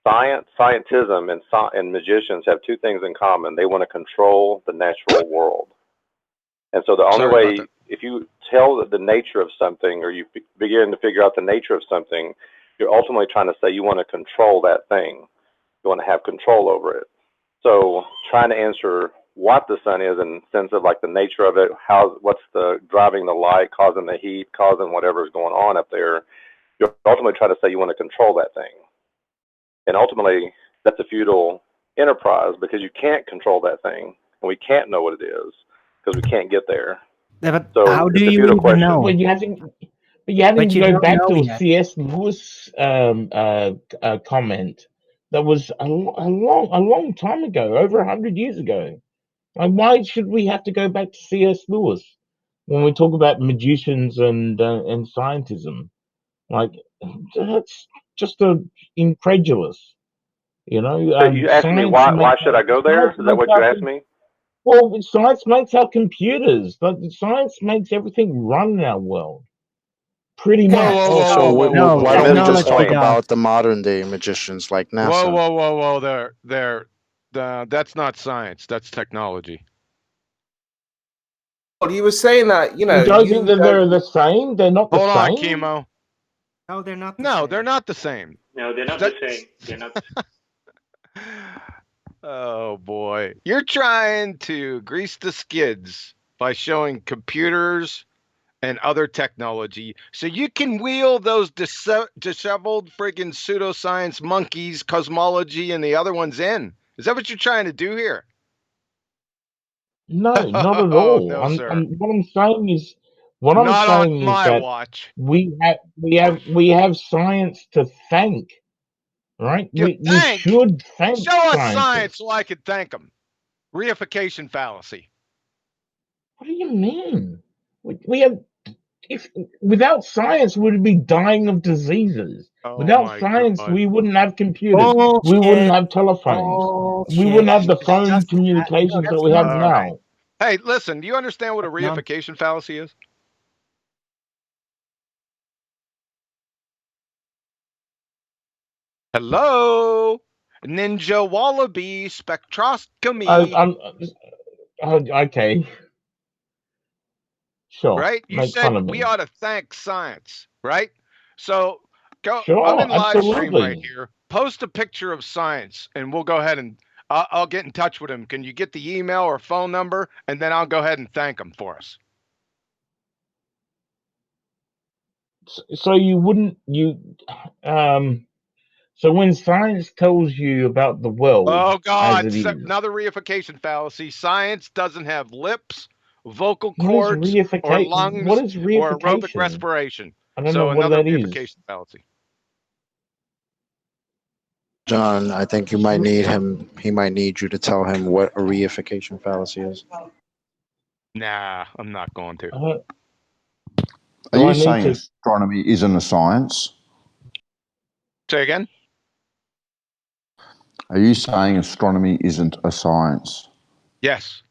Scientism, and magicians have two things in common. They want to control the natural world. And so the only way, if you tell the nature of something or you begin to figure out the nature of something, you're ultimately trying to say you want to control that thing. You want to have control over it. So trying to answer what the sun is in the sense of like the nature of it, what's the driving the light, causing the heat, causing whatever's going on up there, you're ultimately trying to say you want to control that thing. And ultimately, that's a futile enterprise because you can't control that thing, and we can't know what it is because we can't get there. Yeah, but so how do you even know? Well, you haven't to go back to a C.S. Lewis comment that was a long time ago, over 100 years ago. Like, why should we have to go back to C.S. Lewis when we talk about magicians and scientism? Like, that's just incredulous. So you asked me why should I go there? Is that what you asked me? Well, science makes our computers. But science makes everything run in our world. Pretty much. Also, why don't we just talk about the modern day magicians like NASA? Whoa! That's not science. That's technology. Well, you were saying that you don't think that they're the same? They're not the same. Hold on, Chemo. No, they're not. They're not the same. No, they're not the same. They're not. Oh boy, you're trying to grease the skids by showing computers and other technology so you can wheel those disheveled friggin' pseudoscience monkeys, cosmology, and the other ones in. Is that what you're trying to do here? No, not at all. No, I'm, sir. what I'm saying is, Not on my watch. we have science to thank, right? We should thank. Show us scientists. science so I can thank them. Reification fallacy. What do you mean? We have. Without science, we'd be dying of diseases. Without science, we wouldn't have computers. We wouldn't have telephones. We wouldn't have the phone communications that we have now. Hey, listen, do you understand what a reification fallacy is? Hello? Ninja Wallaby spectroscopy. Okay. Sure. Right? You said we ought to thank science, right? So I'm in live stream right here. Post a picture of science and we'll go ahead and I'll get in touch with him. Can you get the email or phone number? And then I'll go ahead and thank him for us. So you wouldn't, so when science tells you about the world. Oh God, another reification fallacy. Science doesn't have lips, vocal cords, or lungs, or aerobic respiration. I don't know what that is. Reification fallacy. John, I think you might need him. He might need you to tell him what a reification fallacy is. Nah, I'm not going to. Are you saying astronomy isn't a science? Say again? Are you saying astronomy isn't a science? Yes.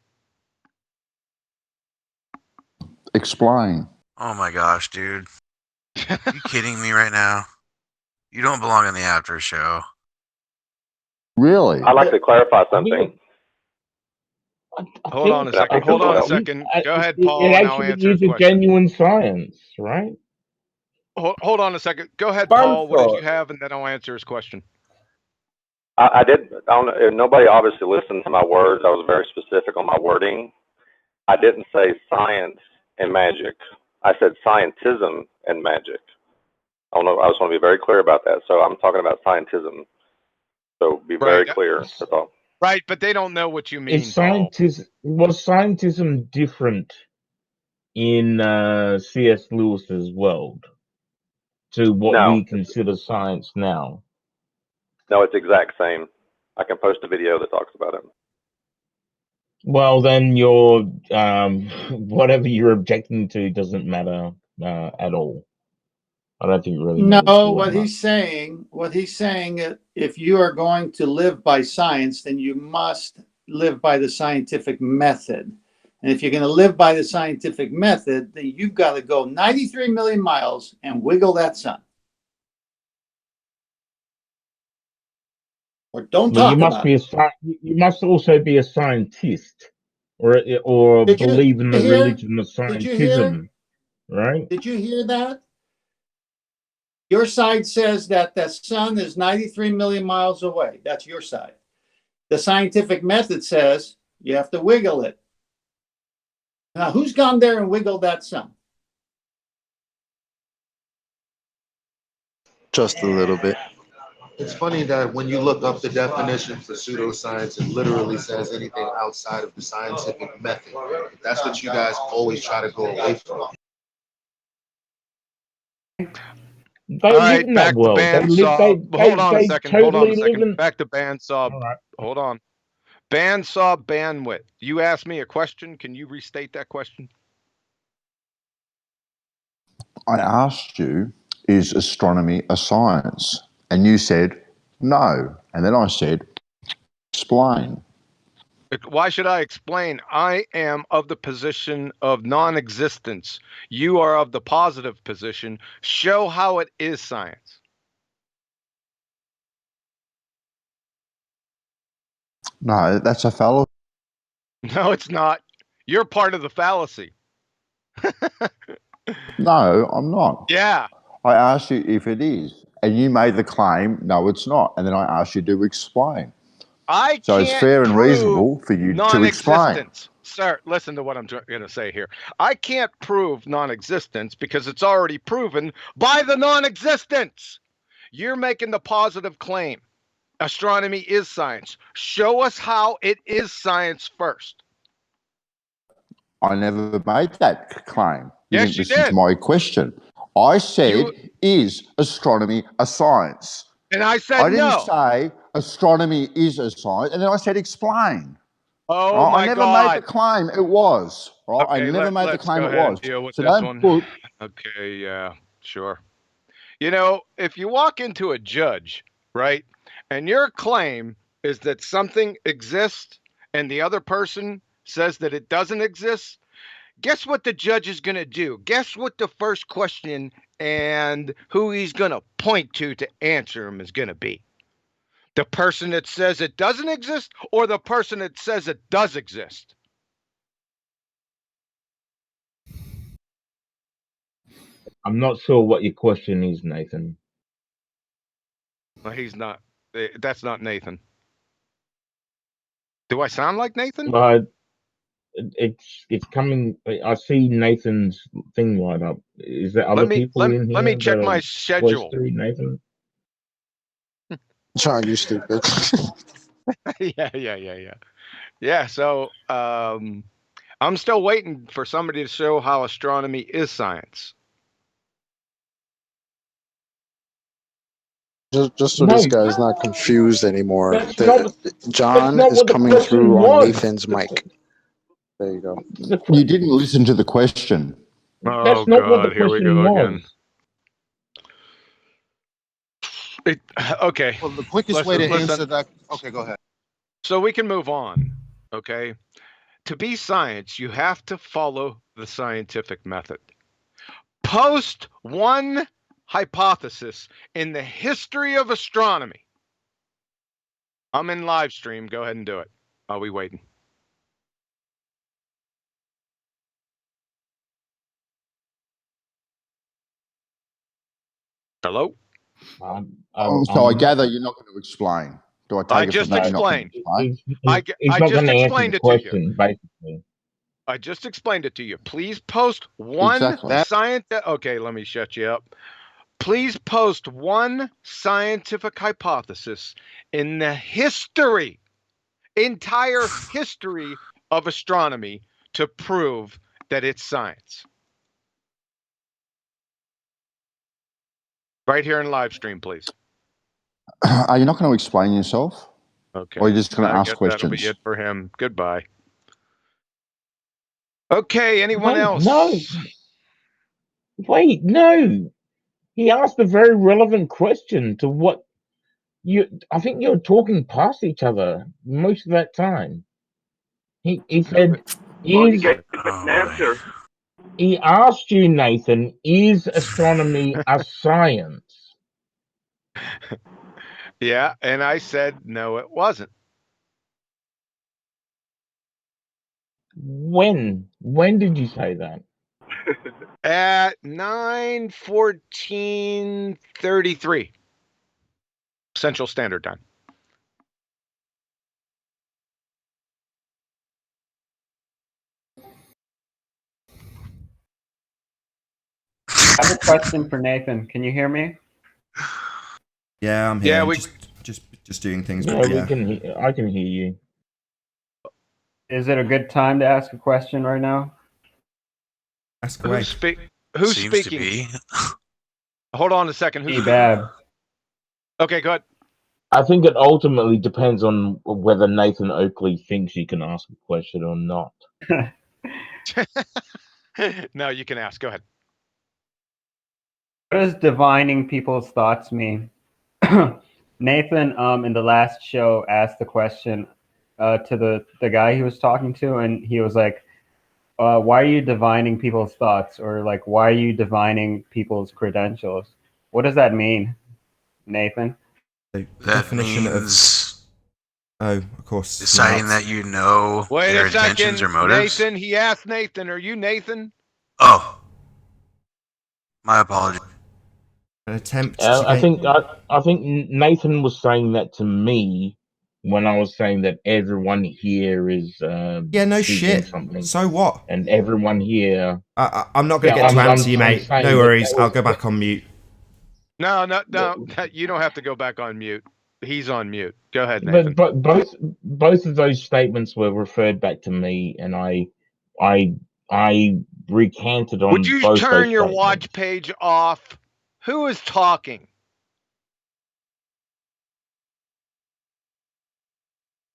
Explain. Oh my gosh, dude. Are you kidding me right now? You don't belong in the after show. Really? I'd like to clarify something. Hold on a second. Hold on a second. Go ahead, Paul, and I'll answer his question. Genuine science, right? Hold on a second. Go ahead, Paul. What did you have? And then I'll answer his question. I did. I don't know. Nobody obviously listened to my words. I was very specific on my wording. I didn't say science and magic. I said scientism and magic. I don't know. I just want to be very clear about that. So I'm talking about scientism. So be very clear. That's all. Right, but they don't know what you mean. Was scientism different in C.S. Lewis's world to what we consider science now? No, it's exact same. I can post a video that talks about it. Well, then your whatever you're objecting to doesn't matter at all. I don't think it really No, matters. what he's saying, if you are going to live by science, then you must live by the scientific method. And if you're going to live by the scientific method, then you've got to go 93 million miles and wiggle that sun. Or don't Well, talk you must about be it. you must also be a scientist, or believe in the religion of Scientism, right? Did you hear that? Your side says that the sun is 93 million miles away. That's your side. The scientific method says you have to wiggle it. Now, who's gone there and wiggled that sun? Just a little bit. It's funny that when you look up the definition for pseudoscience, it literally says anything outside of the scientific method. That's what you guys always try to go away from. They live in that world. Hold on a second. Hold on a totally live second. in. Back to bandsaw. All right. Hold on. Bandsaw bandwidth. You asked me a question. Can you restate that question? I asked you, is astronomy a science? And you said no. And then I said, explain. Why should I explain? I am of the position of non-existence. You are of the positive position. Show how it is science. No, that's a fallacy. No, it's not. You're part of the fallacy. No, I'm not. Yeah. I asked you if it is. And you made the claim, no, it's not. And then I asked you to explain. So it's fair and reasonable for you to explain. Sir, listen to what I'm going to say here. I can't prove non-existence because it's already proven by the non-existence. You're making the positive claim. Astronomy is science. Show us how it is science first. I never made that claim. You Yes, didn't you listen did. to my question. I said, is astronomy a science? And I said I didn't no. say astronomy is a science. And then I said, explain. Oh, right? my I never God. made the claim it was. Right? Okay, I never made the let's claim go it ahead was. and deal with So this don't one. put. Okay, yeah, sure. You know, if you walk into a judge, right, and your claim is that something exists and the other person says that it doesn't exist, guess what the judge is going to do? Guess what the first question and who he's going to point to answer him is going to be? The person that says it doesn't exist or the person that says it does exist? I'm not sure what your question is, Nathan. Well, he's not. That's not Nathan. Do I sound like Nathan? It's coming. I see Nathan's thing light up. Is there other people in here? Let me check that my are schedule. close to Nathan? John, you stupid. Yeah. Yeah, so I'm still waiting for somebody to show how astronomy is science. Just so this guy's not confused anymore. John not is what the coming question through on was. Nathan's mic. There you go. You didn't listen to the question. Oh, not what the God, here we question go was. again. Okay. Well, the quickest way to answer that. Okay, go ahead. So we can move on. Okay. To be science, you have to follow the scientific method. Post one hypothesis in the history of astronomy. I'm in live stream. Go ahead and do it. Are we waiting? Hello? So I gather you're not going to explain. Do I take it from that you're not going to explain? He's not going to answer the question, basically. I just explained it to you. Please post one scientific. Okay, let me shut you up. Please post one scientific hypothesis in the entire history of astronomy to prove that it's science. Right here in live stream, please. Are you not going to explain yourself? Okay. Or are you just going to ask guess questions? that'll be it for him. Goodbye. Okay, anyone else? No. Wait, no. He asked a very relevant question to what you. I think you're talking past each other most of that time. He said, "Is." He asked you, Nathan, is astronomy a science? Yeah, and I said no, it wasn't. When? When did you say that? At 9:14:33 Central Standard Time. I have a question for Nathan. Can you hear me? Yeah, I'm here. Yeah, I'm just doing things. Yeah, but we can. I can hear you. Is it a good time to ask a question right now? Ask away. Who's Seems speaking? to be. Hold on a second. Who's Bab. Okay, go ahead. I think it ultimately depends on whether Nathan Oakley thinks he can ask a question or not. No, you can ask. Go ahead. What does divining people's thoughts mean? Nathan, in the last show, asked the question to the guy he was talking to, and he was like, "Why are you divining people's thoughts?" Or like, "Why are you divining people's credentials?" What does that mean, Nathan? The That definition means of course, deciding that you know Wait their a intentions second, or motives. Nathan. He asked Nathan, "Are you Nathan?" Oh, my apologies. An attempt I think Nathan was saying that to me when I was saying that everyone here is yeah, no seeking shit. something. So what? And everyone here. I'm not going to get to answer you, mate. No worries. I'll go back on mute. No. You don't have to go back on mute. He's on mute. Go ahead, Nathan. But both of those statements were referred back to me, and I recanted on Would you both turn those your statements. watch page off? Who is talking?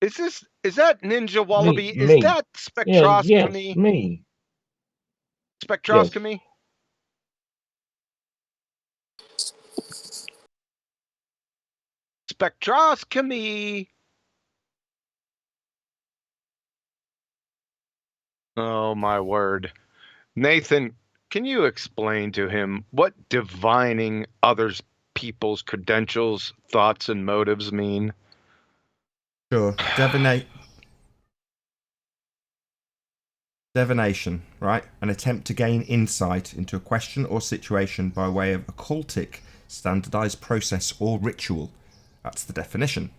Is that Ninja Wallaby? Is Me. that Yeah, yes, spectroscopy? me. Spectroscopy? Spectroscopy. Oh my word. Nathan, can you explain to him what divining others people's credentials, thoughts, and motives mean? Sure. Divination, right? An attempt to gain insight into a question or situation by way of occultic, standardized process or ritual. That's the definition.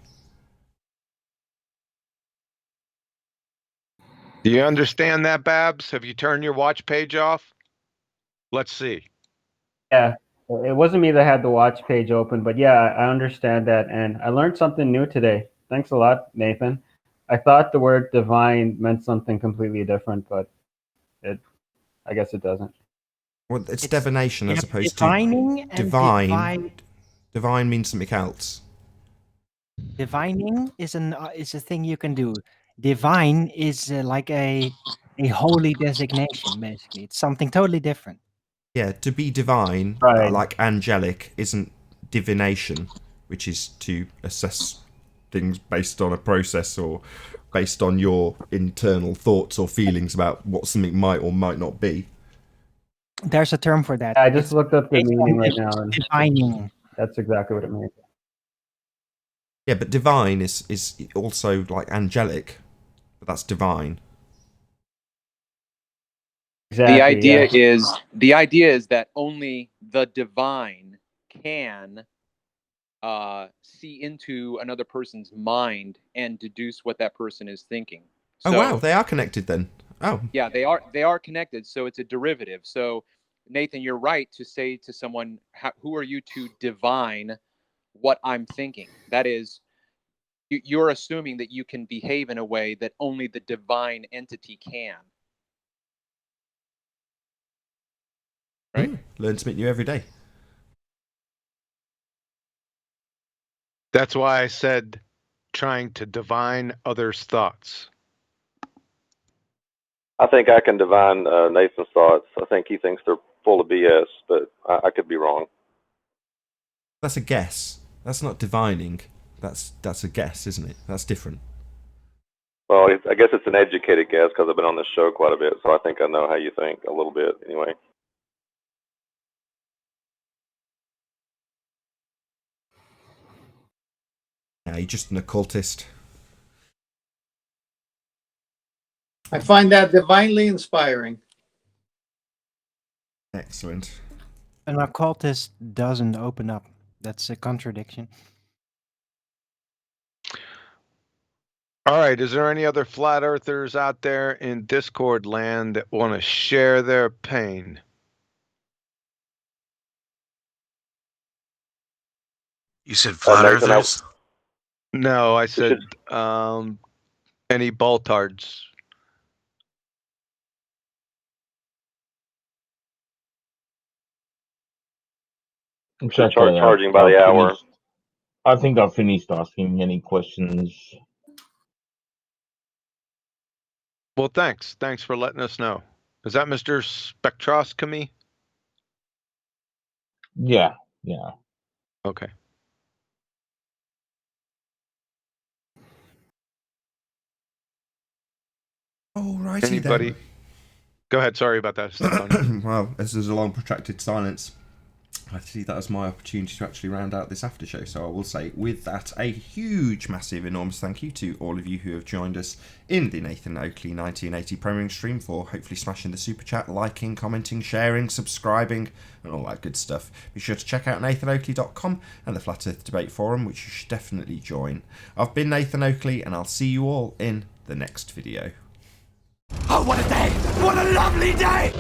Do you understand that, Babs? Have you turned your watch page off? Let's see. Yeah, it wasn't me that had the watch page open, but yeah, I understand that, and I learned something new today. Thanks a lot, Nathan. I thought the word divine meant something completely different, but I guess it doesn't. Well, it's divination as opposed divining to and divine. Divine means something else. Divining is a thing you can do. Divine is like a holy designation, basically. It's something totally different. Yeah, to be divine, Right. like angelic, isn't divination, which is to assess things based on a process or based on your internal thoughts or feelings about what something might or might not be. There's a term for that. I just looked up the meaning right now, and divining. That's exactly what it means. Yeah, but divine is also like angelic, but that's divine. Exactly, the idea is that only the divine can see into another person's mind and deduce what that person is thinking. So, oh wow, they are connected then. Oh yeah, they are connected. So it's a derivative. So Nathan, you're right to say to someone, who are you to divine what I'm thinking? That is, you're assuming that you can behave in a way that only the divine entity can. Right? Learn something new every day. That's why I said trying to divine others' thoughts. I think I can divine Nathan's thoughts. I think he thinks they're full of BS, but I could be wrong. That's a guess. That's not divining. That's a guess, isn't it? That's different. Well, I guess it's an educated guess because I've been on this show quite a bit, so I think I know how you think a little bit anyway. Yeah, you're just an occultist. I find that divinely inspiring. Excellent. An occultist doesn't open up. That's a contradiction. All right. Is there any other flat earthers out there in Discord land that want to share their pain? You said flat earthers? No, I said any boltards. It's okay. Charging by the hour. I think I've finished asking any questions. Well, thanks. Thanks for letting us know. Is that Mr. Spectroscopy? Yeah. Okay. All righty. Anybody? Then. Go ahead. Sorry about that, Stefan. Well, as there's a long protracted silence, I see that as my opportunity to actually round out this after show. So I will say with that, a huge, massive, enormous thank you to all of you who have joined us in the Nathan Oakley 1980 premiering stream for hopefully smashing the super chat, liking, commenting, sharing, subscribing, and all that good stuff. Be sure to check out nathanoakley.com and the Flat Earth Debate Forum, which you should definitely join. I've been Nathan Oakley, and I'll see you all in the next video. Oh, what a day! What a lovely day!